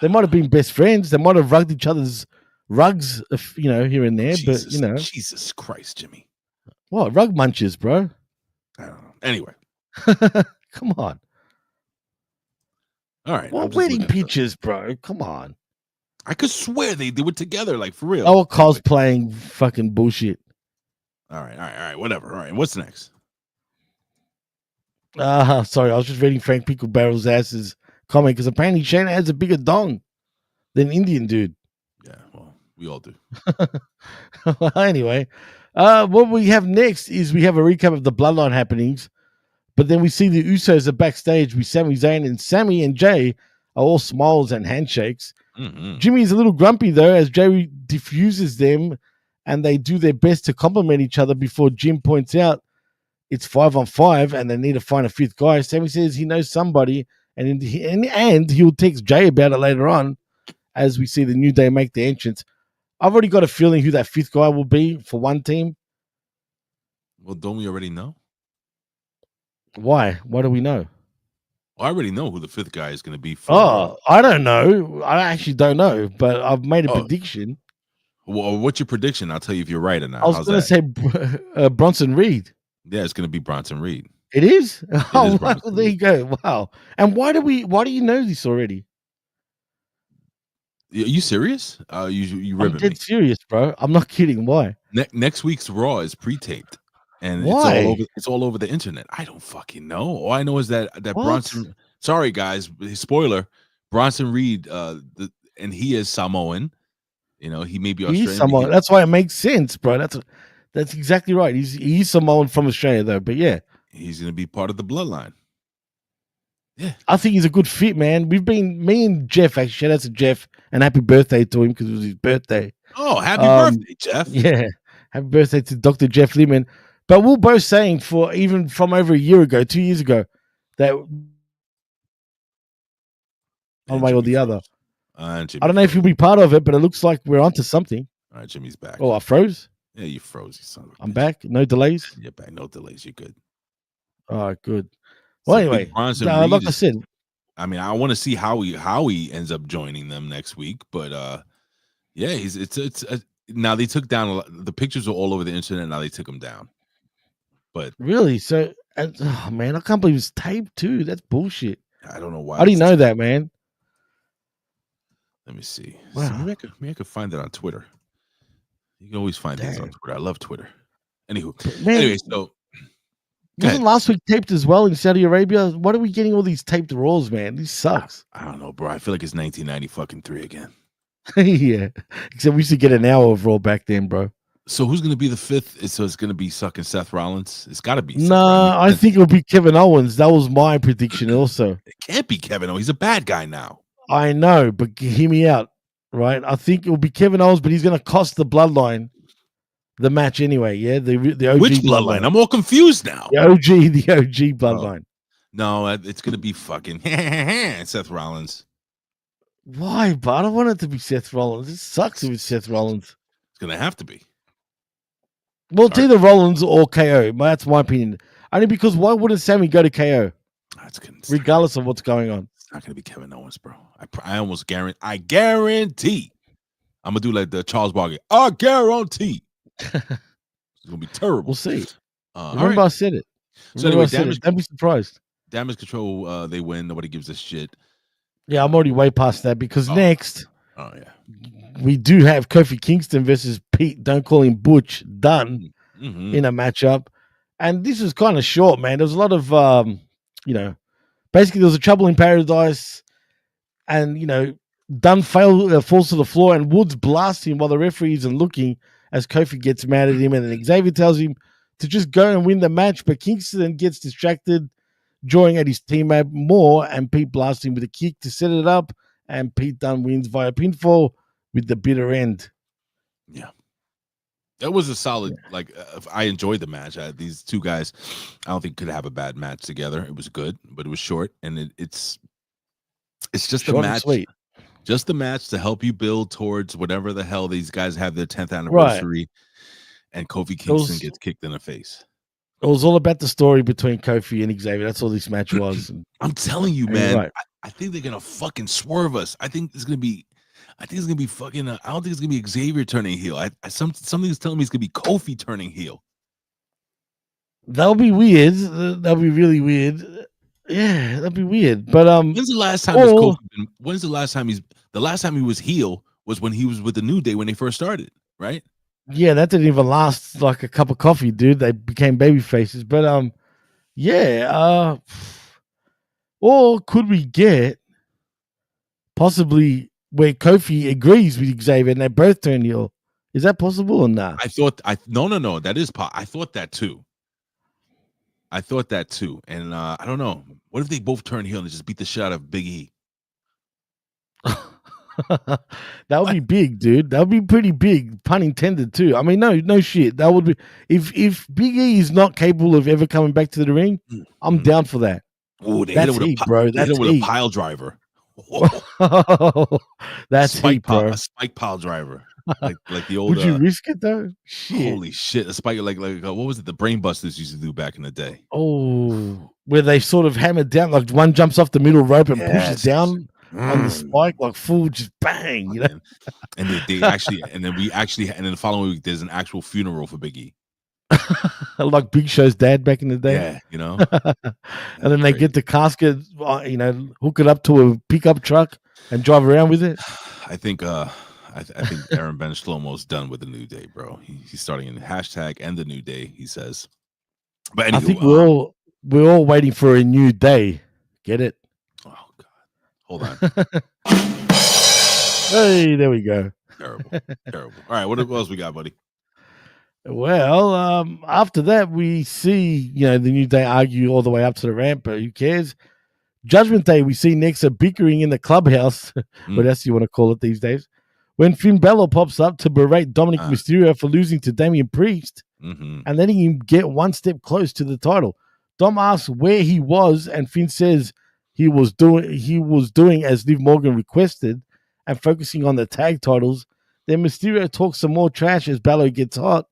They might have been best friends. They might have rugged each other's rugs, here and there. Jesus, but Jesus Christ, Jimmy. What? Rug munchers, bro. I don't know. Anyway. Come on. All right. What wedding pictures, bro? Come on. I could swear they were together, like for real. Oh, cosplaying fucking bullshit. All right. Whatever. All right. What's next? Sorry. I was just reading Frank Pickle Barrel's ass's comment because apparently Shayna has a bigger dong than Indian dude. Yeah, well, we all do. Anyway, what we have next is we have a recap of the Bloodline happenings, but then we see the Usos are backstage with Sami Zayn, and Sami and Jay are all smiles and handshakes. Mm-hmm. Jimmy is a little grumpy though as Jay diffuses them, and they do their best to compliment each other before Jim points out it's 5-on-5 and they need to find a fifth guy. Sami says he knows somebody, and he'll text Jay about it later on as we see the New Day make the entrance. I've already got a feeling who that fifth guy will be for one team. Well, don't we already know? Why? Why do we know? I already know who the fifth guy is going to be. I don't know. I actually don't know, but I've made a prediction. Well, what's your prediction? I'll tell you if you're right or not. I was going to say Bronson Reed. Yeah, it's going to be Bronson Reed. It is? Oh, wow, Bronson there you Reed. go. Wow. And why do you know this already? Are you serious? You I'm ribbing dead me. serious, bro. I'm not kidding. Why? Next week's Raw is pre-taped, and it's Why? all over the internet. I don't fucking know. All I know is that What? Bronson. Sorry, guys. Spoiler: Bronson Reed, and he is Samoan. You know, he may be He is Australian. Samoan. That's why it makes sense, bro. That's exactly right. He's Samoan from Australia, though. But yeah, He's gonna be part of the bloodline. Yeah, I think he's a good fit, man. Me and Jeff, actually, shout out to Jeff and happy birthday to him because it was his birthday. Oh, happy birthday, Jeff. Yeah, happy birthday to Dr. Jeff Lemon. But we're both saying for even from over a year ago, 2 years ago, that one way or the other. I don't know if you'll be part of it, but it looks like we're onto something. All right, Jimmy's back. Oh, I froze. Yeah, you froze, you son of a I'm bitch. back. No delays. You're back. No delays. You're good. All right, good. Well, anyway, like I said, I mean, I want to see how he ends up joining them next week, but yeah, it's now they took down the pictures are all over the internet. Now they took them down, but really, so oh man, I can't believe it's taped too. That's bullshit. I don't know why. I didn't know that, man. Let me see. Wow. Maybe I could find that on Twitter. You can always find things on Twitter. I love Twitter. Anywho, anyway, so wasn't last week taped as well in Saudi Arabia? What are we getting all these taped Raws, man? This sucks. I don't know, bro. I feel like it's 1993 again. Yeah, except we used to get an hour of Raw back then, bro. So who's gonna be the fifth? So it's gonna be sucking Seth Rollins. It's got to be. Nah, I think it'll be Kevin Owens. That was my prediction, also. It can't be Kevin Owens. He's a bad guy now. I know, but hear me out, right? I think it will be Kevin Owens, but he's going to cost the Bloodline the match anyway. Yeah, the OG Which Bloodline? I'm all confused now. The OG Bloodline. No, it's going to be fucking Seth Rollins. Why? But I don't want it to be Seth Rollins. It sucks if it's Seth Rollins. It's going to have to be. Well, it's either Rollins or KO. That's my opinion. Only because why wouldn't Sammy go to KO? Regardless of what's going on. It's not going to be Kevin Owens, bro. I almost guarantee. I guarantee. I'm going to do like the Charles Barkley. I guarantee. It's going to be terrible. We'll see. Remember I said it. So anyway, don't be surprised. Damage Control, they win. Nobody gives a shit. Yeah, I'm already way past that because next, we do have Kofi Kingston versus Pete. Don't call him Butch. Dunn in a matchup, and this was kind of short, man. There was a lot of, basically there was a Trouble in Paradise, and Dunn falls to the floor, and Woods blasts him while the referee isn't looking. As Kofi gets mad at him, and then Xavier tells him to just go and win the match, but Kingston gets distracted, drawing at his teammate more, and Pete blasts him with a kick to set it up, and Pete Dunne wins via pinfall with the bitter end. Yeah. That was a solid, I enjoyed the match. These two guys, I don't think could have a bad match together. It was good, but it was short, and it's just short a match. Sweet. Just the match to help you build towards whatever the hell these guys have their 10th anniversary, and Kofi Kingston gets kicked in the face. It was all about the story between Kofi and Xavier. That's all this match was. I'm telling you, man. Right. I think they're gonna fucking swerve us. I think it's gonna be fucking. I don't think it's gonna be Xavier turning heel. Something's telling me it's gonna be Kofi turning heel. That'll be weird. That'll be really weird. Yeah, that'd be weird. But when's the last time when's the last time the last time he was heel was when he was with the New Day when they first started, right? Yeah, that didn't even last like a cup of coffee, dude. They became baby faces. But or could we get possibly where Kofi agrees with Xavier and they both turn heel? Is that possible or not? No. That is I thought that too. And I don't know. What if they both turn heel and just beat the shit out of Big E? That would be big, dude. That would be pretty big, pun intended too. I mean, no shit. That would be if Big E is not capable of ever coming back to the ring, I'm down for that. Oh, they hit him with bro. That's hit him with a pile driver. That's heat, bro. A spike pile driver. Like the old. Would you risk it though? Shit. Holy shit! A spike like what was it? The Brain Busters used to do back in the day. Oh, where they sort of hammered down, like one jumps off the middle rope and pushes down on the spike, like full, just bang, And they actually, and then the following week there's an actual funeral for Big E. Like Big Show's dad back in the day. Yeah, you know. And then they get the casket, hook it up to a pickup truck and drive around with it. I think I think Aaron Ben Shlomo's done with the New Day, bro. He's starting in hashtag and the New Day, he says. But anyway, I think we're all waiting for a new day. Get it? Oh God. Hold on. Hey, there we go. Terrible. All right, what else we got, buddy? Well, after that, we see, the New Day argue all the way up to the ramp, but who cares? Judgment Day, we see next a bickering in the clubhouse, what else you want to call it these days, when Finn Balor pops up to berate Dominic Mysterio for losing to Damian Priest and letting him get one step close to the title. Dom asks where he was, and Finn says he was doing as Liv Morgan requested and focusing on the tag titles. Then Mysterio talks some more trash as Balor gets hot.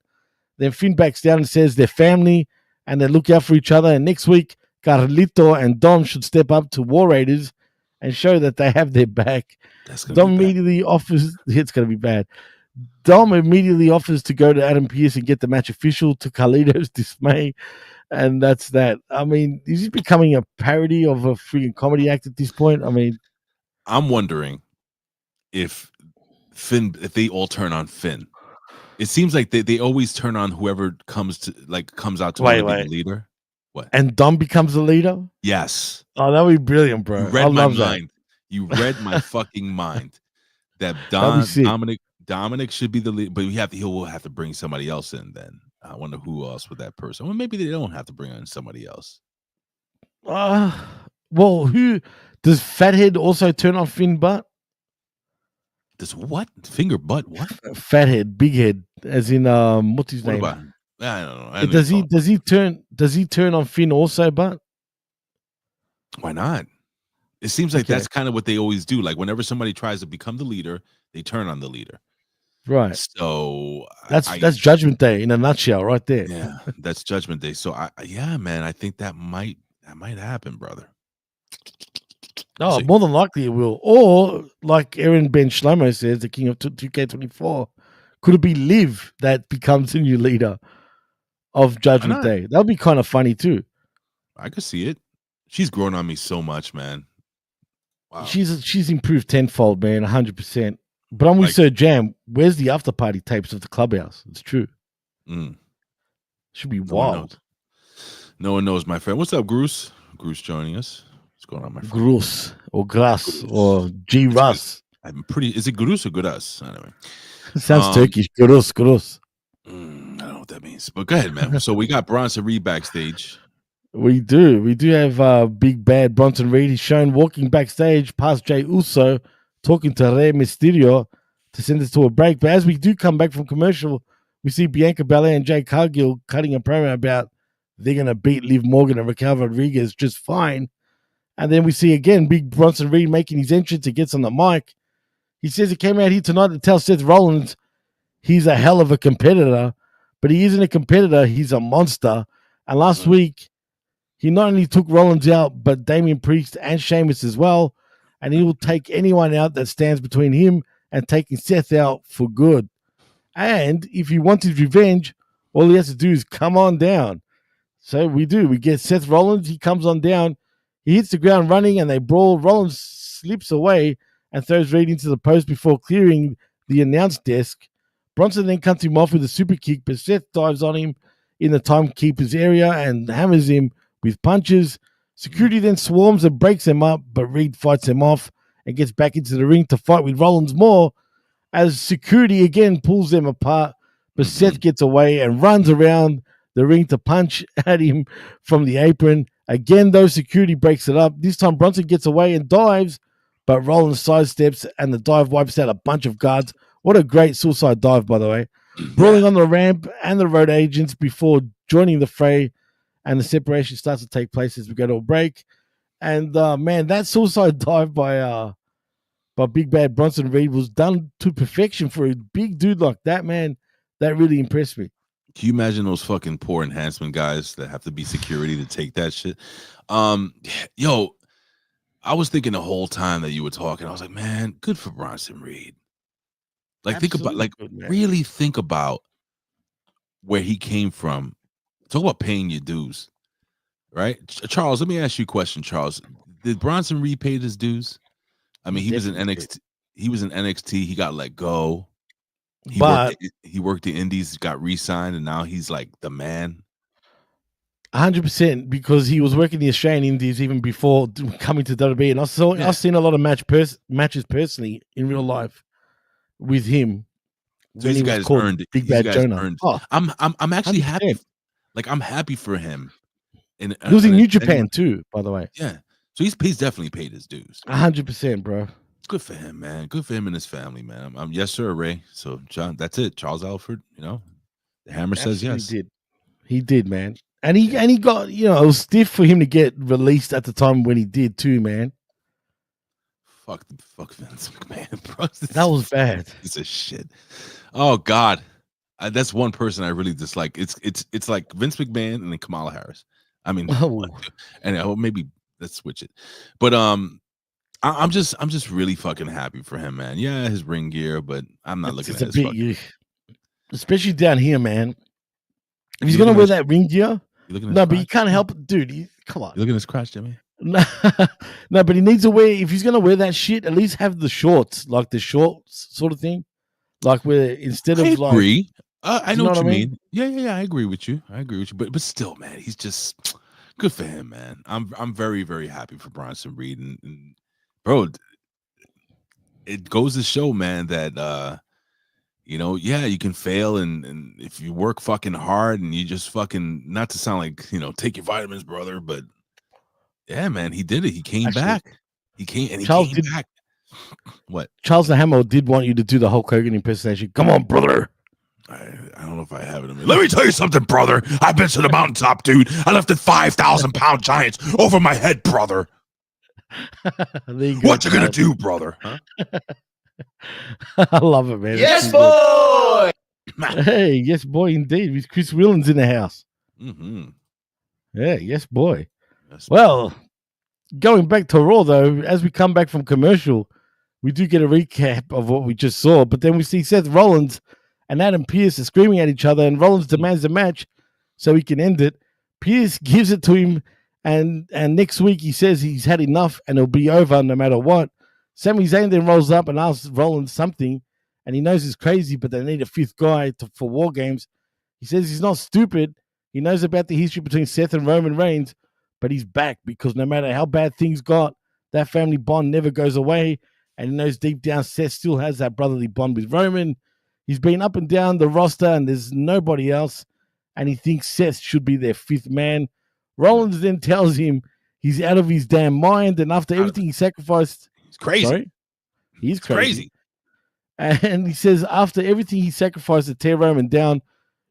Then Finn backs down and says they're family and they look out for each other. And next week, Carlito and Dom should step up to War Raiders and show that they have their back. Dom immediately offers, it's going to be bad. Dom immediately offers to go to Adam Pearce and get the match official, to Carlito's dismay. And that's that. I mean, is he becoming a parody of a freaking comedy act at this point? I mean, I'm wondering if they all turn on Finn. It seems like they always turn on whoever comes out to be the leader. What? And Dom becomes the leader? Yes. Oh, that would be brilliant, bro. You read my mind. You read my fucking mind. That Dominic should be the leader, but he will have to bring somebody else in then. I wonder who else with that person. Well, maybe they don't have to bring in somebody else. Well, who does Fathead also turn on Finn Butt? Does what? Finger butt? What? Fathead, big head, as in what's his name? I don't know. Does he turn on Finn also, Butt? Why not? It seems like that's kind of what they always do. Like whenever somebody tries to become the leader, they turn on the leader. Right. So that's Judgment Day in a nutshell, right there. Yeah, that's Judgment Day. So man, I think that might happen, brother. Oh, more than likely it will. Or like Aaron Ben Shlomo says, the king of 2K24, could it be Liv that becomes the new leader of Judgment Day? That would be kind of funny too. I could see it. She's grown on me so much, man. Wow. She's improved tenfold, man, 100%. But I'm with Sir Jam. Where's the after party tapes of the clubhouse? It's true. Should be wild. No one knows, my friend. What's up, Bruce? Bruce joining us. What's going on, my friend? Grus or Gras or G Russ. Is it Grus or Grus? Anyway. Sounds Turkish. Grus. I don't know what that means. But go ahead, man. So we got Bronson Reed backstage. We do have Big Bad Bronson Reed. He's shown walking backstage past Jey Uso, talking to Rey Mysterio to send us to a break. But as we do come back from commercial, we see Bianca Belair and Jade Cargill cutting a promo about they're going to beat Liv Morgan and Raquel Rodriguez just fine. And then we see again Big Bronson Reed making his entrance. He gets on the mic. He says he came out here tonight to tell Seth Rollins he's a hell of a competitor, but he isn't a competitor. He's a monster. And last week, he not only took Rollins out, but Damian Priest and Sheamus as well. And he will take anyone out that stands between him and taking Seth out for good. And if he wanted revenge, all he has to do is come on down. So we do. We get Seth Rollins. He comes on down. He hits the ground running and they brawl. Rollins slips away and throws Reed into the post before clearing the announce desk. Bronson then cuts him off with a super kick, but Seth dives on him in the timekeeper's area and hammers him with punches. Security then swarms and breaks him up, but Reed fights him off and gets back into the ring to fight with Rollins more as security again pulls them apart, but Seth gets away and runs around the ring to punch at him from the apron. Again, though, security breaks it up. This time Bronson gets away and dives, but Rollins sidesteps and the dive wipes out a bunch of guards. What a great suicide dive, by the way. Brawling on the ramp and the road agents before joining the fray, and the separation starts to take place as we go to a break. And man, that suicide dive by Big Bad Bronson Reed was done to perfection for a big dude like that, man. That really impressed me. Can you imagine those fucking poor enhancement guys that have to be security to take that shit? Yo, I was thinking the whole time that you were talking, I was like, man, good for Bronson Reed. Like, Absolutely think about, really think about where he came from. Talk about paying your dues, right? Charles, let me ask you a question, Charles. Did Bronson Reed pay his dues? I mean, he was in NXT. He was in NXT. He got let go. He worked the Indies, got re-signed, and now he's like the man. 100%, because he was working the Australian Indies even before coming to WWE, and I've seen a lot of matches personally in real life with him. So these guys earned it. Big Bad Jonah. I'm actually 100%. happy. Like, I'm happy for him. He was in New Japan too, by the way. Yeah, so he's definitely paid his dues. 100%, bro. Good for him, man. Good for him and his family, man. Yes, sir, Ray. So, John, that's it. Charles Alford, the Hammer says yes. He did, man. And he got, it was stiff for him to get released at the time when he did too, man. Fuck Vince McMahon, bro. That was bad. Piece of shit. Oh God, that's one person I really dislike. It's like Vince McMahon and then Kamala Harris. I mean, and maybe let's switch it. But I'm just really fucking happy for him, man. Yeah, his ring gear, but I'm not looking at his fucking... especially down here, man. If he's gonna wear that ring gear, but you can't help it, dude. Come on, you looking at his crotch, Jimmy? No, but he needs to wear. If he's gonna wear that shit, at least have the shorts, like the shorts sort of thing, like where instead of like. Agree. I know what you mean. Yeah. I agree with you. But still, man, he's just good for him, man. I'm very, very happy for Bronson Reed, and bro, it goes to show, man, that you can fail, and if you work fucking hard and you just fucking, not to sound like take your vitamins, brother, but yeah, man, he did it. He came back. He came back. What? Charles the Hammer did want you to do the Hulk Hogan impersonation. Come on, brother. I don't know if I have it in me. Let me tell you something, brother. I've been to the mountaintop, dude. I lifted 5,000-pound giants over my head, brother. What you gonna do, brother? Huh? I love it, man. Yes, boy. Hey, yes, boy, indeed. With Chris Whelan's in the house. Mm-hmm. Yeah, yes, boy. Well, going back to Raw, though, as we come back from commercial, we do get a recap of what we just saw, but then we see Seth Rollins and Adam Pearce are screaming at each other, and Rollins demands a match so he can end it. Pearce gives it to him, and next week he says he's had enough and it'll be over no matter what. Sami Zayn then rolls up and asks Rollins something, and he knows he's crazy, but they need a fifth guy for War Games. He says he's not stupid. He knows about the history between Seth and Roman Reigns, but he's back because no matter how bad things got, that family bond never goes away, and he knows deep down Seth still has that brotherly bond with Roman. He's been up and down the roster, and there's nobody else, and he thinks Seth should be their fifth man. Rollins then tells him he's out of his damn mind, and after everything he sacrificed... He's crazy. Sorry? He's crazy. And he says after everything he sacrificed to tear Roman down,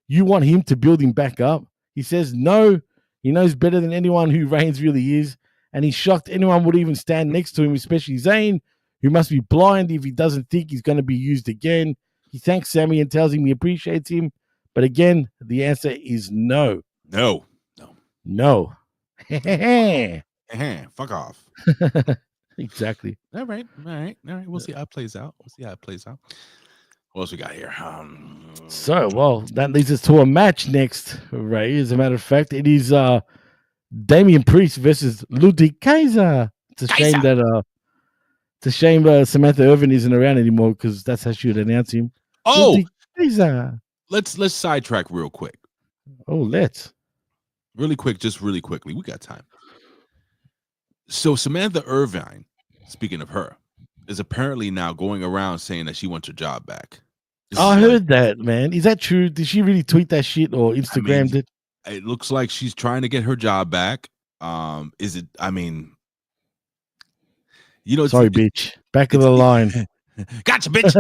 you want him to build him back up? He says no. He knows better than anyone who Reigns really is, and he's shocked anyone would even stand next to him, especially Zayn, who must be blind if he doesn't think he's going to be used again. He thanks Sami and tells him he appreciates him, but again, the answer is no. No. Fuck off. Exactly. All right. We'll see how it plays out. What else we got here? That leads us to a match next, Ray. As a matter of fact, it is Damian Priest versus Ludwig Kaiser. It's a shame Samantha Irvin isn't around anymore because that's how she would announce him. Oh, Ludwig Kaiser. Let's sidetrack real quick. Oh, let's. Really quickly. We got time. So Samantha Irvine, speaking of her, is apparently now going around saying that she wants her job back. I heard that, man. Is that true? Did she really tweet that shit or Instagrammed it? It looks like she's trying to get her job back. Is it? I mean, sorry, bitch. Back of the line. Gotcha, bitch.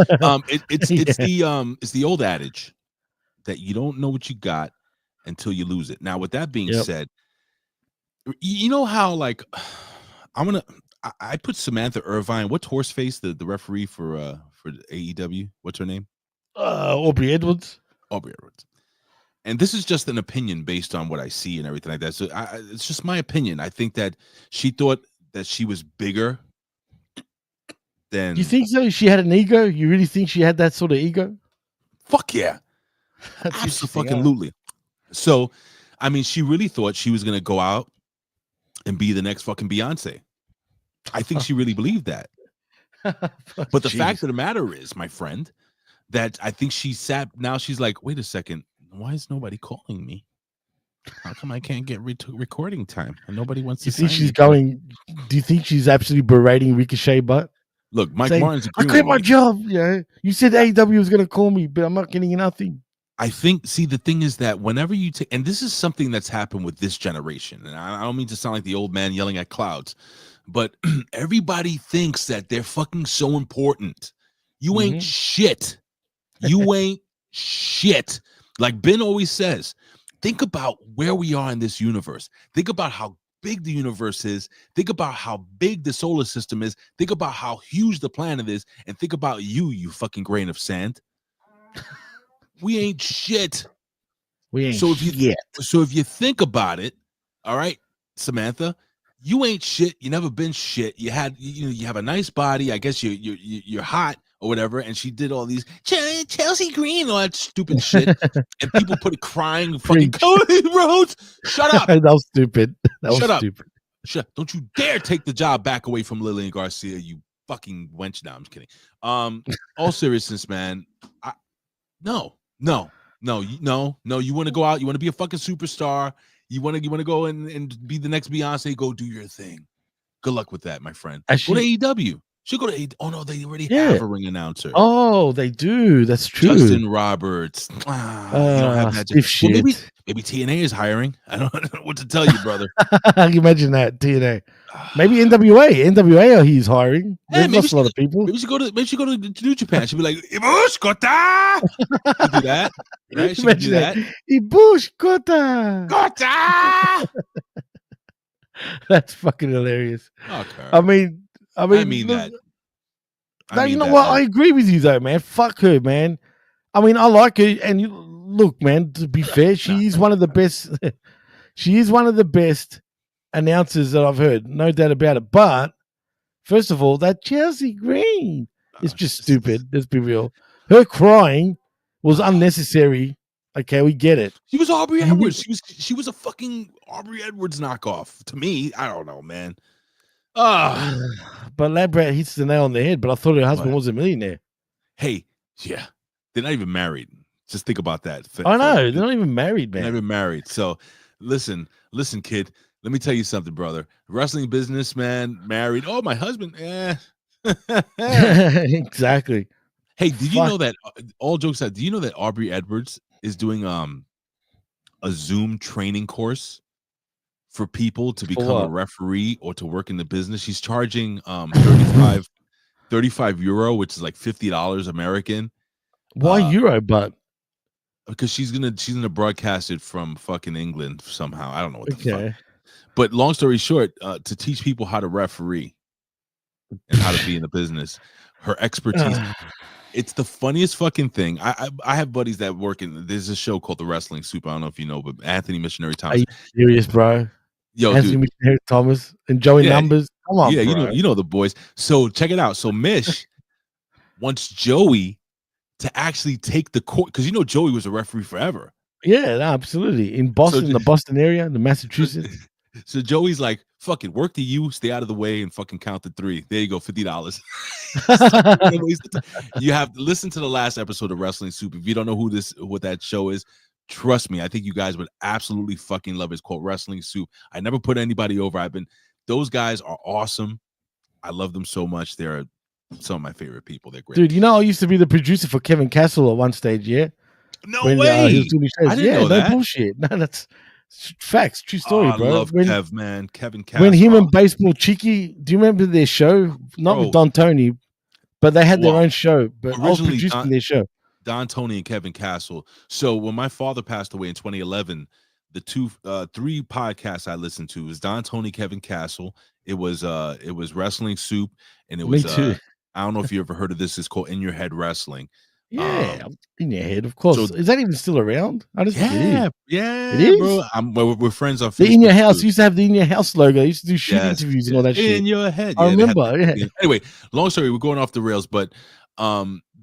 It's the old adage that you don't know what you got until you lose it. Now, with that being said, you know how like I put Samantha Irvine. What's Horseface, the referee for AEW? What's her name? Aubrey Edwards. And this is just an opinion based on what I see and everything like that. So it's just my opinion. I think that she thought that she was bigger than... You think so? She had an ego? You really think she had that sort of ego? Fuck yeah. Absolutely. So, I mean, she really thought she was gonna go out and be the next fucking Beyonce. I think she really believed that. But the fact of the matter is, my friend, that I think she sat. Now she's like, wait a second, why is nobody calling me? How come I can't get recording time and nobody wants to? You think she's going? Do you think she's absolutely berating Ricochet? But look, Mike saying, Martin's. I quit my job. Yeah, you said AEW was going to call me, but I'm not getting nothing. I think. See, the thing is that whenever you take, and this is something that's happened with this generation, and I don't mean to sound like the old man yelling at clouds, but everybody thinks that they're fucking so important. You ain't shit. You ain't shit. Like Ben always says. Think about where we are in this universe. Think about how big the universe is. Think about how big the solar system is. Think about how huge the planet is. And think about you fucking grain of sand. We ain't shit. We ain't so shit. So if you think about it, all right, Samantha, you ain't shit. You never been shit. You have a nice body. I guess you're hot or whatever. And she did all these Chelsea Green, all that stupid shit. And people put it crying, fucking Cody Rhodes. Shut up. That was stupid. Shut up. Don't you dare take the job back away from Lillian Garcia, you fucking wench. No, I'm just kidding. All seriousness, man. No. You want to go out. You want to be a fucking superstar. You want to go and be the next Beyonce. Go do your thing. Good luck with that, my friend. Go to AEW. She'll go to AEW. Oh no, they already have a ring announcer. Oh, they do. That's true. Justin Roberts. You don't have that. Well, maybe TNA is hiring. I don't know what to tell you, brother. Can you imagine that TNA? Maybe NWA he's hiring. They've lost a lot of people. Maybe she go to New Japan. She'll be like, Ibush Kota. Do that. Right? She can do that. Ibush Kota. Kota. That's fucking hilarious. Okay. I mean that. You know what? I agree with you though, man. Fuck her, man. I mean, I like her, and look, man. To be fair, she is one of the best. She is one of the best announcers that I've heard, no doubt about it. But first of all, that Chelsea Green is just stupid. Let's be real. Her crying was unnecessary. Okay, we get it. She was Aubrey Edwards. She was a fucking Aubrey Edwards knockoff. To me, I don't know, man. But Labrat hits the nail on the head. But I thought her husband was a millionaire. Hey, yeah, they're not even married. Just think about that. I know they're not even married, man. They're not even married. So listen, kid. Let me tell you something, brother. Wrestling business, man, married. Oh, my husband. Exactly. Hey, did you know that? All jokes aside, do you know that Aubrey Edwards is doing a Zoom training course for people to become a referee or to work in the business? She's charging 35 euro, which is like $50 American. Why euro, but? Because she's gonna broadcast it from fucking England somehow. I don't know what the fuck. But long story short, to teach people how to referee and how to be in the business, her expertise. It's the funniest fucking thing. I have buddies that work in. There's a show called The Wrestling Soup. I don't know if you know, but Anthony Missionary Thomas. Are you serious, bro? Yo, Anthony Missionary Thomas and Joey Numbers. Come on, yeah, bro. you know the boys. So check it out. So Mish wants Joey to actually take the court because Joey was a referee forever. Yeah, absolutely. In Boston, the Boston area, the Massachusetts. So Joey's like, fuck it, work to you, stay out of the way, and fucking count to 3. There you go, $50. You have to listen to the last episode of Wrestling Soup. If you don't know what that show is, trust me, I think you guys would absolutely fucking love it. It's called Wrestling Soup. I never put anybody over. Those guys are awesome. I love them so much. They're some of my favorite people. They're great. Dude, I used to be the producer for Kevin Castle at one stage, yeah? No way. He was doing shows. I didn't know that. No bullshit. No, that's facts. True story, bro. I love Kev, man. Kevin Castle. When him and Baseball Chicky, do you remember their show? Not with Don Tony, but they had their own show. But I was producing their show. Don Tony and Kevin Castle. So when my father passed away in 2011, the 3 podcasts I listened to was Don Tony, Kevin Castle. It was Wrestling Soup, and it was Me too. I don't know if you ever heard of this. It's called In Your Head Wrestling. Yeah, In Your Head, of course. So, is that even still around? I just yeah, it is, bro. We're friends on Facebook. The In Your House used to have the In Your House logo. They used to do shoot interviews and all that shit. In Your Head. I remember. Anyway, long story. We're going off the rails, but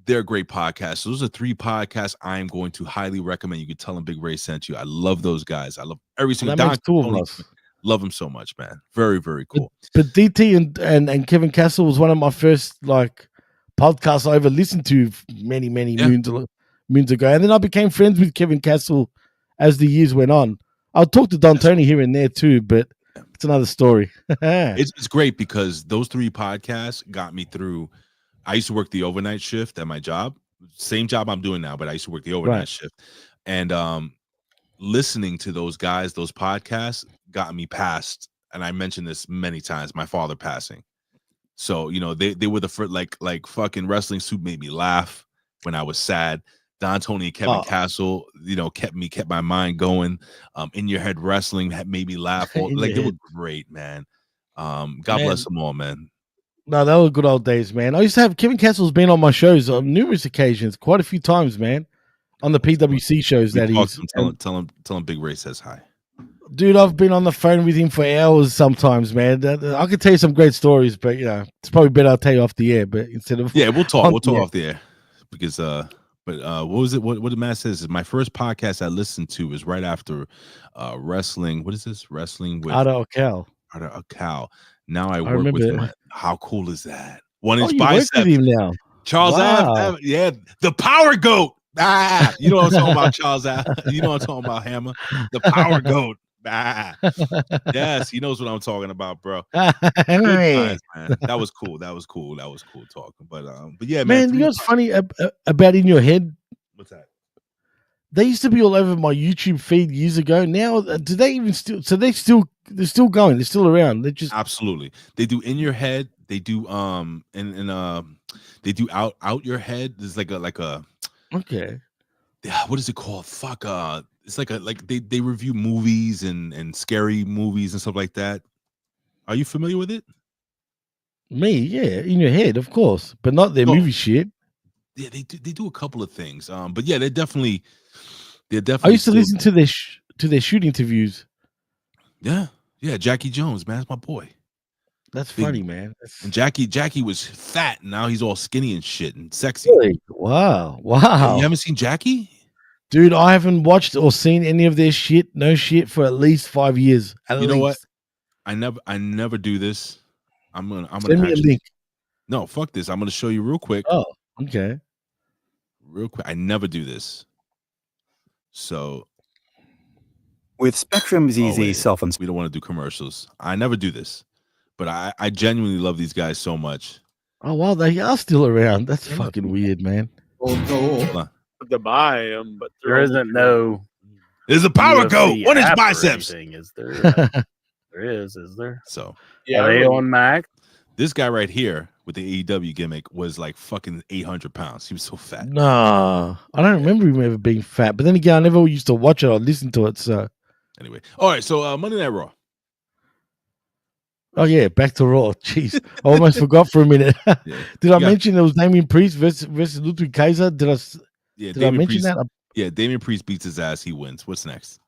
they're a great podcast. So those are 3 podcasts I am going to highly recommend. You can tell them Big Ray sent you. I love those guys. I love every single That makes 2 of us. Love them so much, man. Very, very cool. But DT and Kevin Castle was one of my first podcasts I ever listened to many moons ago, and then I became friends with Kevin Castle as the years went on. I'll talk to Don Tony here and there too, but it's another story. It's great because those 3 podcasts got me through. I used to work the overnight shift at my job, same job I'm doing now, but I used to work the overnight shift, and listening to those guys, those podcasts got me past, and I mentioned this many times, my father passing. So, they were the first, like fucking Wrestling Soup made me laugh when I was sad. Don Tony and Kevin Castle, kept my mind going. In Your Head Wrestling had made me laugh. They were great, man. God bless them all, man. No, that were good old days, man. I used to have Kevin Castle's been on my shows on numerous occasions, quite a few times, man. On the PWC shows that he's tell him Big Ray says hi. Dude, I've been on the phone with him for hours sometimes, man. I could tell you some great stories, but it's probably better I'll tell you off the air. But instead of we'll talk off the air because what was it? What the man says is my first podcast I listened to was right after wrestling. What is this? Wrestling with Raquel. Now I work with him. How cool is that? 1 inch you bicep. work with him now. Charles Ave, the Power Goat. You know what I'm talking about, Charles Ave. You know what I'm talking about, Hammer. The Power Goat. Yes, he knows what I'm talking about, bro. Good times, man. That was cool talking. But yeah, man. You know what's funny about In Your Head? What's that? They used to be all over my YouTube feed years ago. Now, do they even still? So they're still going. They're still around. They're just absolutely. They do In Your Head. They do they do out your head. There's like a okay. Yeah, what is it called? Fuck. It's like they review movies and scary movies and stuff like that. Are you familiar with it? Me, yeah, In Your Head, of course, but not their movie shit. Yeah, they do a couple of things. But yeah, they're definitely. I used to listen to their shoot interviews. Yeah, Jackie Jones, man, that's my boy. That's funny, man. And Jackie was fat, and now he's all skinny and shit and sexy. Really? Wow. You haven't seen Jackie? Dude, I haven't watched or seen any of their shit, no shit, for at least 5 years. You know what? I never do this. I'm gonna send me a link. No, fuck this. I'm gonna show you real quick. Oh, okay. Real quick. I never do this. So with Spectrum's easy self and we don't want to do commercials. I never do this. But I genuinely love these guys so much. Oh wow, they are still around. That's fucking weird, man. To buy them, but there isn't no. There's a Power Goat. 1 inch biceps. Is there? There is there? So are they on Mac? This guy right here with the AEW gimmick was like fucking 800 pounds. He was so fat. Nah, I don't remember him ever being fat. But then again, I never used to watch it or listen to it. So anyway, all right. So Monday Night Raw. Oh yeah, back to Raw. Jeez, I almost forgot for a minute. Did I mention it was Damian Priest versus Ludwig Kaiser? Did I mention that? Yeah, Damian Priest beats his ass. He wins. What's next?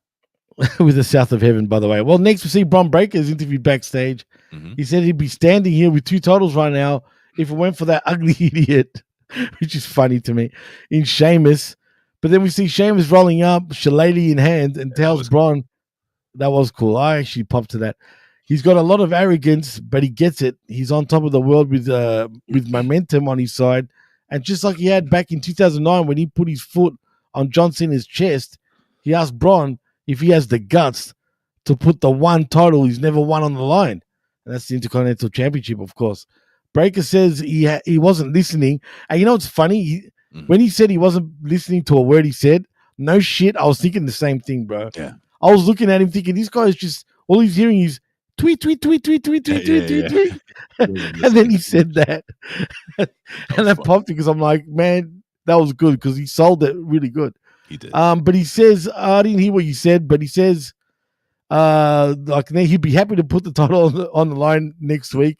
With the South of Heaven, by the way. Well, next we see Bron Breakker's interviewed backstage. Mm-hmm. He said he'd be standing here with 2 titles right now if it went for that ugly idiot, which is funny to me, in Sheamus. But then we see Sheamus rolling up, shillelagh in hand, and tells Bron, that was cool. I actually popped to that. He's got a lot of arrogance, but he gets it. He's on top of the world with momentum on his side. And just like he had back in 2009 when he put his foot on John Cena's chest, he asked Bron if he has the guts to put the one title he's never won on the line. And that's the Intercontinental Championship, of course. Breakker says he wasn't listening. And you know what's funny? When he said he wasn't listening to a word he said, no shit, I was thinking the same thing, bro. Yeah. I was looking at him thinking, this guy is just, all he's hearing is, tweet, tweet, tweet, tweet, tweet, tweet, tweet, tweet, tweet. And then he said that. And I popped because I'm like, man, that was good because he sold it really good. He did. But he says, I didn't hear what you said, but he says, like he'd be happy to put the title on the line next week.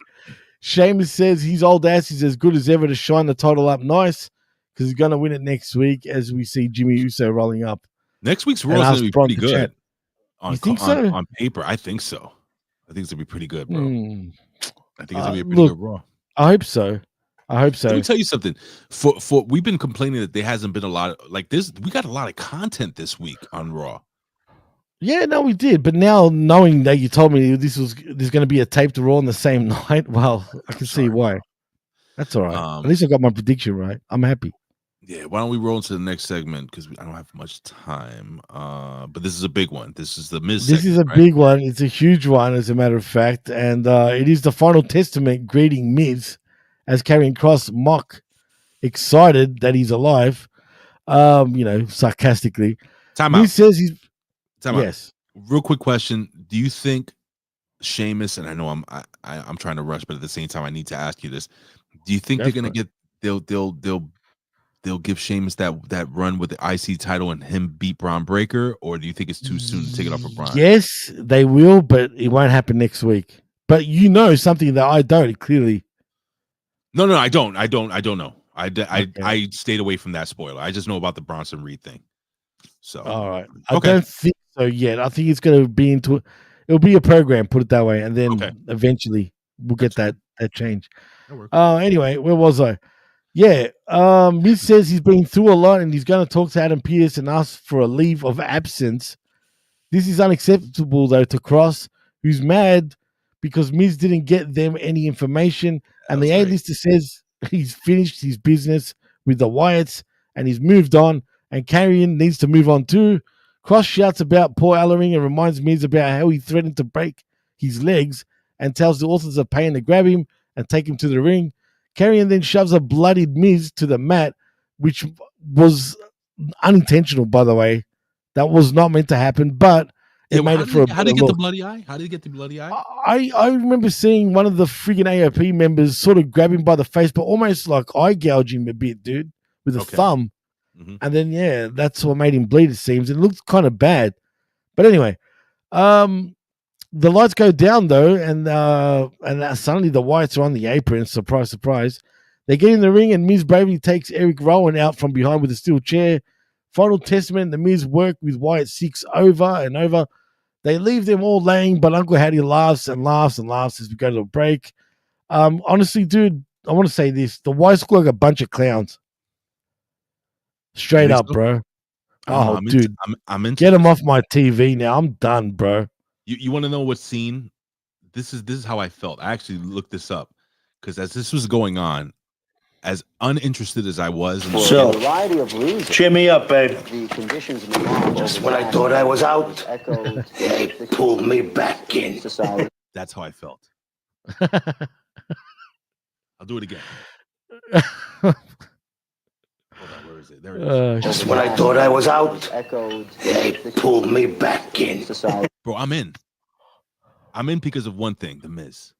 Sheamus says his old ass is as good as ever to shine the title up nice because he's going to win it next week as we see Jimmy Uso rolling up. Next week's Raw is going to be pretty good. You think so? On paper, I think so. I think it's going to be pretty good, bro. I think it's going to be a pretty good Raw. I hope so. I hope so. Let me tell you something. For we've been complaining that there hasn't been a lot of like this. We got a lot of content this week on Raw. Yeah, no, we did. But now knowing that you told me there's going to be a taped Raw on the same night, well, I can see why. That's all right. At least I got my prediction right. I'm happy. Yeah, why don't we roll into the next segment because I don't have much time. But this is a big one. This is the Miz. This is a big one. It's a huge one, as a matter of fact, and it is the final testament greeting Miz as Karrion Kross mock excited that he's alive. Sarcastically. Time out. Miz says he's. Time yes. out. Real quick question: do you think Sheamus? And I know I'm trying to rush, but at the same time, I need to ask you this: do you think they're gonna get? They'll give Sheamus that run with the IC title and him beat Braun Breaker, or do you think it's too soon to take it off of Braun? Yes, they will, but it won't happen next week. But you know something that I don't, clearly. No, I don't know. I stayed away from that spoiler. I just know about the Bronson Reed thing. So all right. I don't think so yet. I think it's gonna be it'll be a program, put it that way, and then eventually we'll get that change. Anyway, where was I? Yeah, Miz says he's been through a lot and he's going to talk to Adam Pearce and ask for a leave of absence. This is unacceptable, though, to Kross, who's mad because Miz didn't get them any information. And the A-lister says he's finished his business with the Wyatts and he's moved on, and Karrion needs to move on too. Kross shouts about poor Ellering and reminds Miz about how he threatened to break his legs and tells the Authors of Pain to grab him and take him to the ring. Karrion then shoves a bloodied Miz to the mat, which was unintentional, by the way. That was not meant to happen, but it made it for a better look. How did he get the bloody eye? How did he get the bloody eye? I remember seeing one of the freaking AOP members sort of grab him by the face, but almost like eye gouge him a bit, dude, with a thumb. Mm-hmm. And then, yeah, that's what made him bleed, it seems. It looked kind of bad. But anyway, the lights go down, though, and suddenly the Wyatts are on the apron. Surprise, surprise. They get in the ring, and Miz bravely takes Eric Rowan out from behind with a steel chair. Final testament, the Miz work with Wyatt 6 over and over. They leave them all laying, but Uncle Hattie laughs and laughs and laughs as we go to a break. Honestly, dude, I want to say this. The Wyatts look like a bunch of clowns. Straight up, bro. Oh, dude. I'm get them off my TV now. I'm done, bro. You want to know what scene? This is how I felt. I actually looked this up because as this was going on, as uninterested as I was, so a variety of reasons, cheer me up, babe. The conditions just when I thought I was out, they pulled me back in. That's how I felt. I'll do it again. Hold on, where is it? There it is. Just when I thought I was out, they pulled me back in. Bro, I'm in. I'm in because of one thing, The Miz.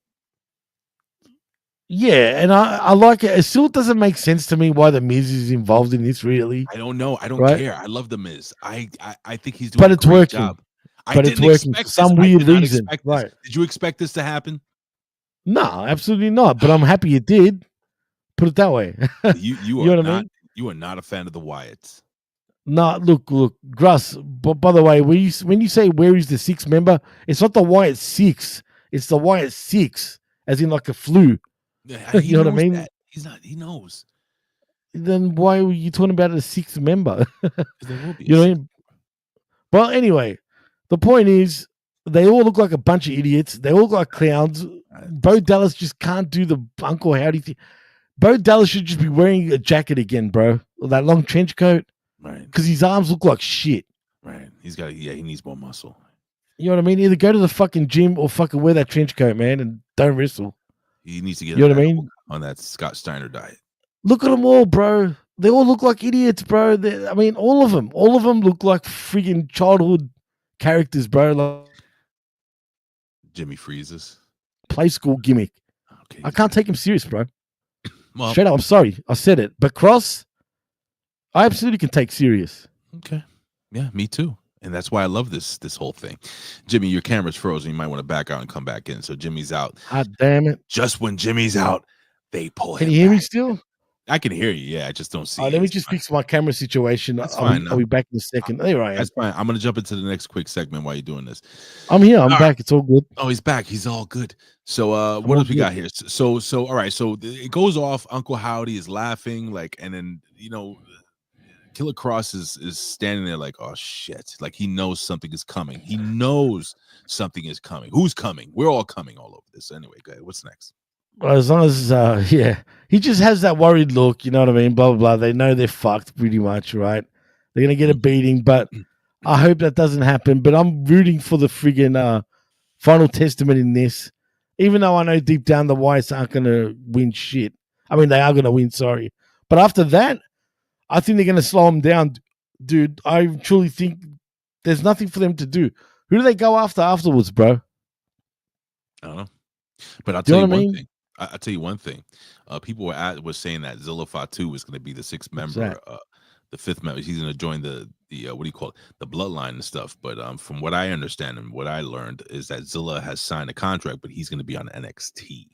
Yeah, and I like it. It still doesn't make sense to me why The Miz is involved in this, really. I don't know. I don't care. I love The Miz. I think he's doing but it's a great working. job. But it's working for some weird reason. Right. Did you expect this to happen? No, absolutely not. But I'm happy it did. Put it that way. You know what not, I mean? You are not a fan of the Wyatts. No, look, Gruss. But by the way, when you say where is the 6th member, it's not the Wyatt 6. It's the Wyatt 6, as in like a flu. Yeah, you know what I mean? That. He's not. He knows. Then why were you talking about a 6th member? There will be. You know what I mean? Well, anyway, the point is they all look like a bunch of idiots. They all look like clowns. Bo Dallas just can't do the Uncle Howdy thing. Bo Dallas should just be wearing a jacket again, bro. That long trench coat. Right. Because his arms look like shit. Right. He needs more muscle. You know what I mean? Either go to the fucking gym or fucking wear that trench coat, man, and don't wrestle. He needs to get on that Scott Steiner diet. Look at them all, bro. They all look like idiots, bro. All of them. All of them look like freaking childhood characters, bro. Like Jimmy Freezes. Play school gimmick. Okay. I can't take him serious, bro. Well, straight up, I'm sorry. I said it. But Kross, I absolutely can take serious. Okay. Yeah, me too. And that's why I love this whole thing. Jimmy, your camera's frozen. You might want to back out and come back in. So Jimmy's out. God damn it. Just when Jimmy's out, they pull him Can you hear me back. still? I can hear you. Yeah, I just don't see. Let me just fix my camera situation. That's I'll fine. be, I'll be back in a second. There I am. That's fine. I'm gonna jump into the next quick segment while you're doing this. I'm here. I'm back. It's all good. Oh, he's back. He's all good. So, what else we got here? So, all right. So it goes off. Uncle Howdy is laughing, like, and then Killer Cross is standing there like, oh shit, like he knows something is coming. He knows something is coming. Who's coming? We're all coming all over this. Anyway, go ahead. What's next? Well, as long as he just has that worried look, you know what I mean? Blah blah blah. They know they're fucked pretty much, right? They're gonna get a beating, but I hope that doesn't happen. But I'm rooting for the friggin' Final Testament in this, even though I know deep down the Wyatts aren't gonna win shit. I mean, they are gonna win, sorry, but after that, I think they're gonna slow them down, dude. I truly think there's nothing for them to do. Who do they go afterwards, bro? I don't know, but I'll tell you one thing. I'll tell you one thing. People were saying that Zilla Fatu was going to be the sixth member, the fifth member. He's going to join the what do you call it, the bloodline and stuff. But from what I understand and what I learned is that Zilla has signed a contract, but he's going to be on NXT.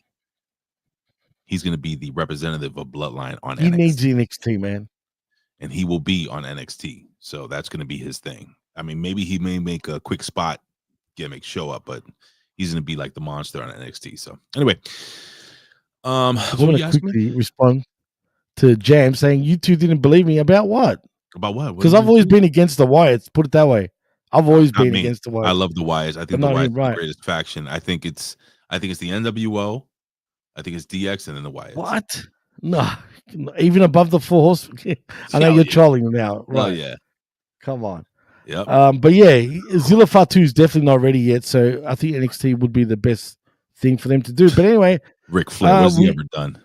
He's going to be the representative of Bloodline on NXT. He needs NXT, man, and he will be on NXT. So that's going to be his thing. I mean, maybe he may make a quick spot gimmick show up, but he's going to be like the monster on NXT. So anyway. I want to quickly respond to Jam saying you two didn't believe me about what? About what? Because I've always been against the Wyatts. Put it that way. I've always been against the Wyatts. I love the Wyatts. I think the Wyatts are the greatest faction. I think it's the NWO. I think it's DX and then the Wyatts. What? No, even above the Four Horsemen. I know you're trolling now, right? Oh yeah. Come on. Yep. But yeah, Zilla Fatu is definitely not ready yet. So I think NXT would be the best thing for them to do. But anyway. Ric Flair, what's he ever done?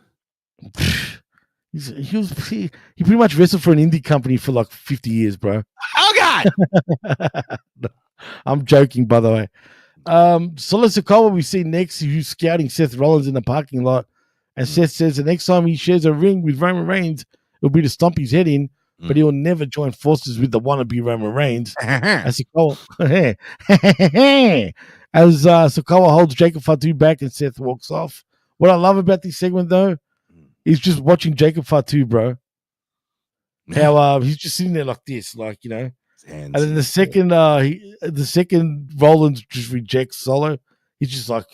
He pretty much wrestled for an indie company for like 50 years, bro. Oh God! No, I'm joking, by the way. Solo Sikoa we see next, who's scouting Seth Rollins in the parking lot, and Seth says the next time he shares a ring with Roman Reigns, it'll be to stomp his head in, but he'll never join forces with the wannabe Roman Reigns. As Sikoa holds Jacob Fatu back and Seth walks off. What I love about this segment, though, is just watching Jacob Fatu, bro. How he's just sitting there like this, like, you know. And then the second Rollins just rejects Solo, he's just like,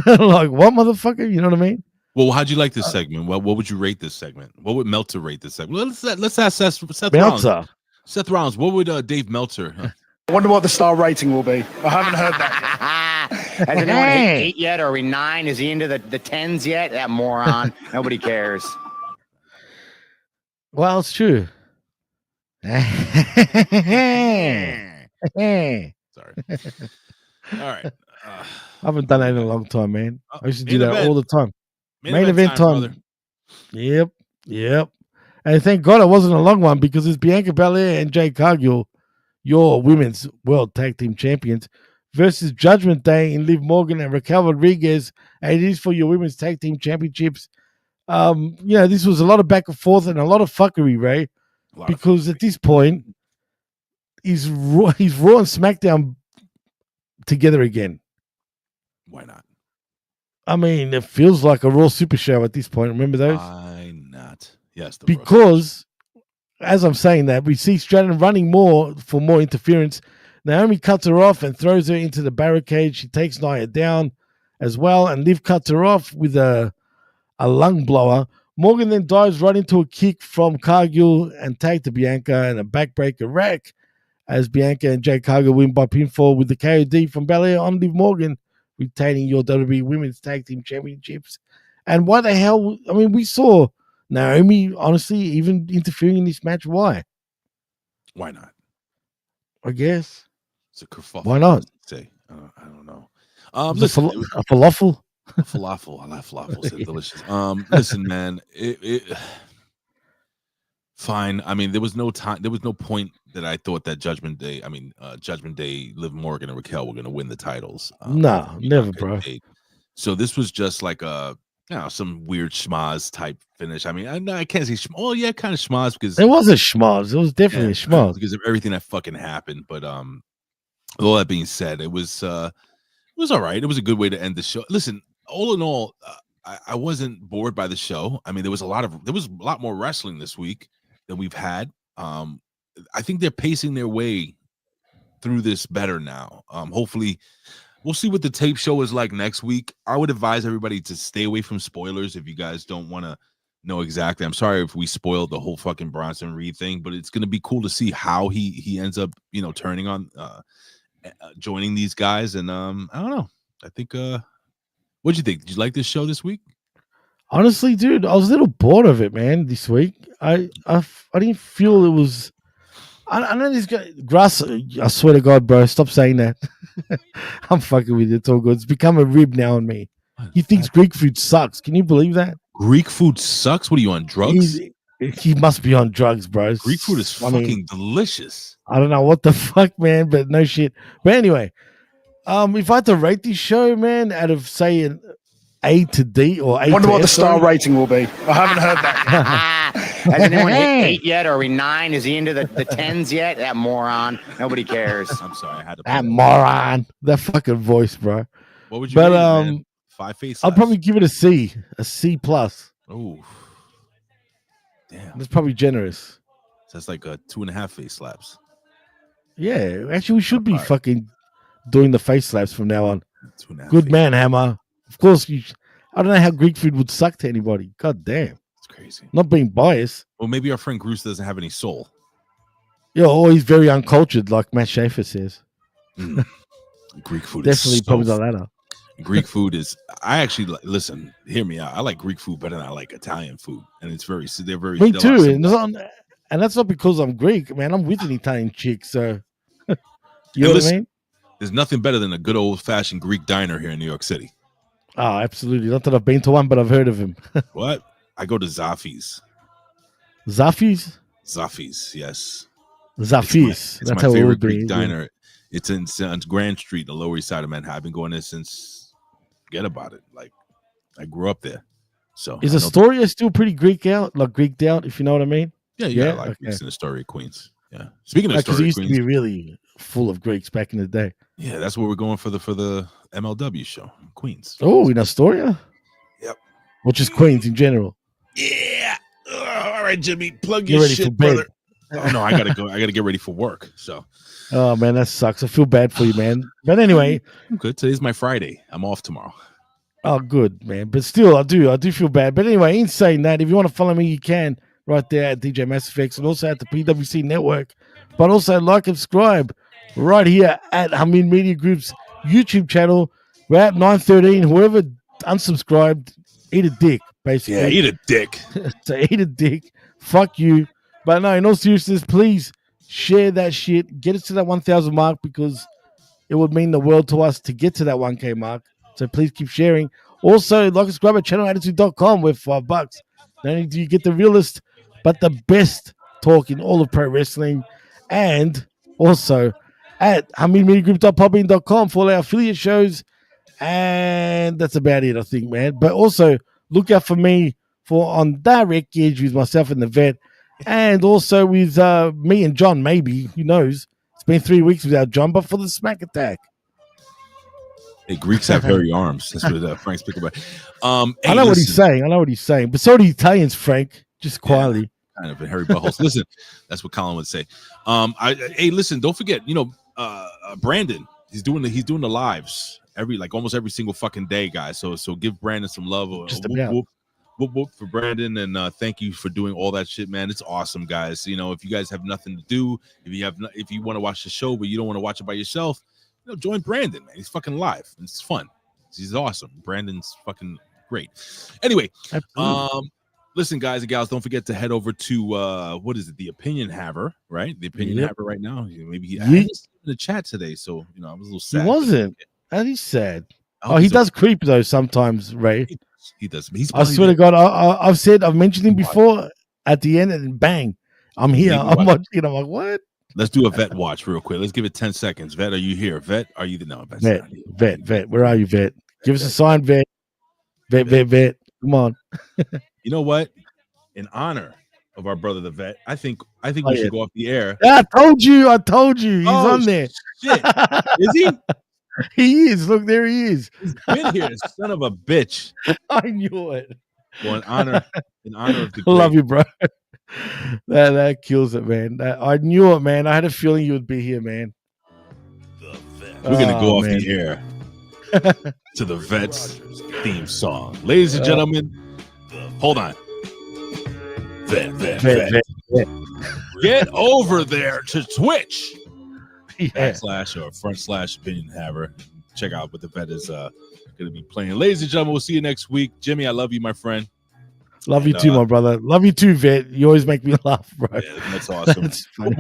like, what, motherfucker? You know what I mean? Well, how'd you like this segment? Well, what would you rate this segment? What would Meltzer rate this segment? Let's ask Seth Meltzer. Rollins. Seth Rollins, what would Dave Meltzer? I wonder what the star rating will be. I haven't heard that. Has anyone hit 8 yet? Are we 9? Is he into the 10s yet? That moron. Nobody cares. Well, it's true. Sorry. All right. I haven't done that in a long time, man. I used to do that event. all the time. Main event time. Yep. And thank God it wasn't a long one because it's Bianca Belair and Jade Cargill, your women's world tag team champions, versus Judgment Day in Liv Morgan and Raquel Rodriguez, and it is for your women's tag team championships. This was a lot of back and forth and a lot of fuckery, Ray, because at this point, he's Raw and SmackDown together again. Why not? I mean, it feels like a Raw Super Show at this point. Remember those? Why not? Yes, because as I'm saying that, we see Stratton running more for more interference. Naomi cuts her off and throws her into the barricade. She takes Nia down as well, and Liv cuts her off with a lung blower. Morgan then dives right into a kick from Cargill and tag to Bianca and a backbreaker rack as Bianca and Jade Cargill win by pinfall with the KOD from Belair on Liv Morgan, retaining your WWE Women's Tag Team Championships. And why the hell? I mean, we saw Naomi, honestly, even interfering in this match. Why? Why not? I guess. It's a kerfuffle. Why not? Say, I don't know. Listen, a falafel. A falafel. I like falafels. They're delicious. Listen, man. Fine. I mean, there was no time. There was no point that I thought that Judgment Day, Liv Morgan and Raquel were going to win the titles. No, never, bro. So this was just like some weird schmaz type finish. I mean, I can't say oh yeah, kind of schmaz because it was a schmaz. It was definitely a schmaz because of everything that fucking happened. But all that being said, it was all right. It was a good way to end the show. Listen, all in all, I wasn't bored by the show. I mean, there was a lot more wrestling this week than we've had. I think they're pacing their way through this better now. Hopefully, we'll see what the tape show is like next week. I would advise everybody to stay away from spoilers if you guys don't want to know exactly. I'm sorry if we spoiled the whole fucking Bronson Reed thing, but it's going to be cool to see how he ends up, turning on, joining these guys. And I don't know. I think, what'd you think? Did you like this show this week? Honestly, dude, I was a little bored of it, man. This week, I didn't feel it was. I know this guy Grass. I swear to God, bro, stop saying that. I'm fucking with you. It's all good. It's become a rib now on me. He thinks Greek food sucks. Can you believe that? Greek food sucks? What are you on, drugs? He must be on drugs, bro. Greek food is fucking delicious. I don't know what the fuck, man, but no shit. But anyway, if I had to rate this show, man, out of say an A to D or A I wonder to what the F, star rating will be. I haven't heard that. Has anyone hit 8 yet? Are we 9? Is he into the 10s yet? That moron. Nobody cares. I'm sorry, I had to. That moron. That fucking voice, bro. What would you? Rate it, man? 5 face. I'll probably give it a C plus. Oh, damn. That's probably generous. So that's like a 2.5 face slaps. Yeah, actually, we should be fucking doing the face slaps from now on. 2.5 Good man, Hammer. Of course, I don't know how Greek food would suck to anybody. God damn. It's crazy. Not being biased. Well, maybe our friend Bruce doesn't have any soul. Yeah, or he's very uncultured, like Matt Schaefer says. Greek food definitely is probably the latter. Greek food is. I actually listen. Hear me out. I like Greek food better than I like Italian food, and they're very. Me too, and that's not because I'm Greek, man. I'm with an Italian chick, so you know what I mean. There's nothing better than a good old fashioned Greek diner here in New York City. Oh, absolutely. Not that I've been to one, but I've heard of him. What? I go to Zafi's. Zafi's? Zafi's, yes. Zafi's. It's my favorite Greek diner. It's on Grand Street, the Lower East Side of Manhattan. I've been going there since, forget about it. Like, I grew up there. So is Astoria still pretty Greeked out, if you know what I mean? Yeah. Like Greeks in Astoria, Queens. Yeah. Speaking of Astoria, because it used Queens, to be really full of Greeks back in the day. Yeah, that's where we're going for the MLW show, Queens. Oh, in Astoria? Yep. Or just Queens in general? Yeah. All right, Jimmy, plug your shit, brother. Oh no, I gotta go. I gotta get ready for work. So. Oh man, that sucks. I feel bad for you, man. But anyway, I'm good. Today's my Friday. I'm off tomorrow. Oh, good, man. But still, I do feel bad. But anyway, in saying that, if you want to follow me, you can right there at DJ Mass Effects and also at the PWC Network. But also like and subscribe right here at Hamin Media Group's YouTube channel. We're at 9:13. Whoever unsubscribed, eat a dick, basically. Yeah, eat a dick. So eat a dick. Fuck you. But no, in all seriousness, please share that shit. Get us to that 1,000 mark because it would mean the world to us to get to that 1K mark. So please keep sharing. Also, like and subscribe at channelattitude.com with $5. Not only do you get the realest, but the best talk in all of pro wrestling. And also at HaminMediaGroup.podbean.com for all our affiliate shows. And that's about it, I think, man. But also look out for me for on Direct Gauge with myself and the vet. And also with me and John, maybe. Who knows? It's been 3 weeks without John, but for the Smack Attack. Hey, Greeks have hairy arms. That's what Frank's picking about. I know what he's saying. But so do Italians, Frank. Just quietly. Yeah, kind of a hairy buttholes. Listen, that's what Colin would say. Hey, listen, don't forget, Brandon, he's doing the lives almost every single fucking day, guys. So give Brandon some love. Whoop for Brandon, and thank you for doing all that shit, man. It's awesome, guys. If you guys have nothing to do, if you want to watch the show but you don't want to watch it by yourself, join Brandon, man. He's fucking live. It's fun. He's awesome. Brandon's fucking great. Anyway, listen, guys and gals, don't forget to head over to what is it? The Opinion Haver, right? The Opinion Haver right now. Maybe he in the chat today, so I was a little sad. He wasn't. That is sad. He does creep though sometimes, Ray. He does. I swear to God, I've mentioned him before at the end, and bang, I'm here. I'm watching. I'm like, what? Let's do a vet watch real quick. Let's give it 10 seconds. Vet, are you here? Vet, are you no? Vet. Where are you, Vet? Give us a sign, Vet. Vet. Come on. You know what? In honor of our brother, the Vet, I think we should go off the air. Yeah, I told you. He's on there. Shit. Is he? He is. Look, there he is. He's been here, son of a bitch. I knew it. Well, in honor of the Love great- you, bro. That kills it, man. I knew it, man. I had a feeling you would be here, man. We're gonna go off man. the air to the Vets theme song, ladies and gentlemen. Hold on, Vet. Get over there to Twitch / or front / opinion haver. Check out what the Vet is going to be playing. Ladies and gentlemen, we'll see you next week. Jimmy, I love you, my friend. Love you too, my brother. Love you too, Vet. You always make me laugh, bro. Yeah, that's awesome. That's funny.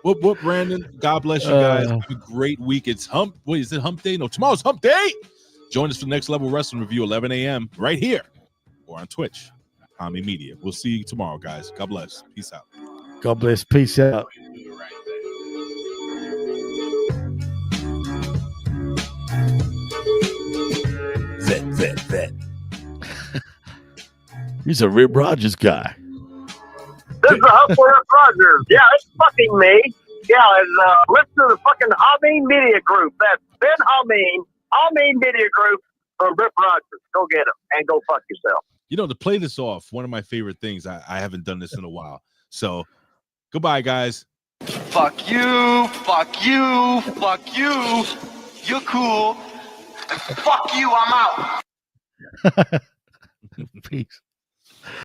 Whoop, Brandon. God bless you guys. Have a great week. It's hump. Wait, is it hump day? No, tomorrow's hump day. Join us for the Next Level Wrestling Review, 11 a.m. right here or on Twitch. Hamin Media. We'll see you tomorrow, guys. God bless. Peace out. God bless. Peace out. Vet. He's a Rip Rogers guy. This is the Hustler Rip Rogers. Yeah, it's fucking me. Yeah, and listen to the fucking Hamin Media Group. That's Ben Hamin Media Group from Rip Rogers. Go get him and go fuck yourself. You know, to play this off, one of my favorite things, I haven't done this in a while. So, goodbye, guys. Fuck you, fuck you, fuck you. You're cool. And fuck you, I'm out. Peace.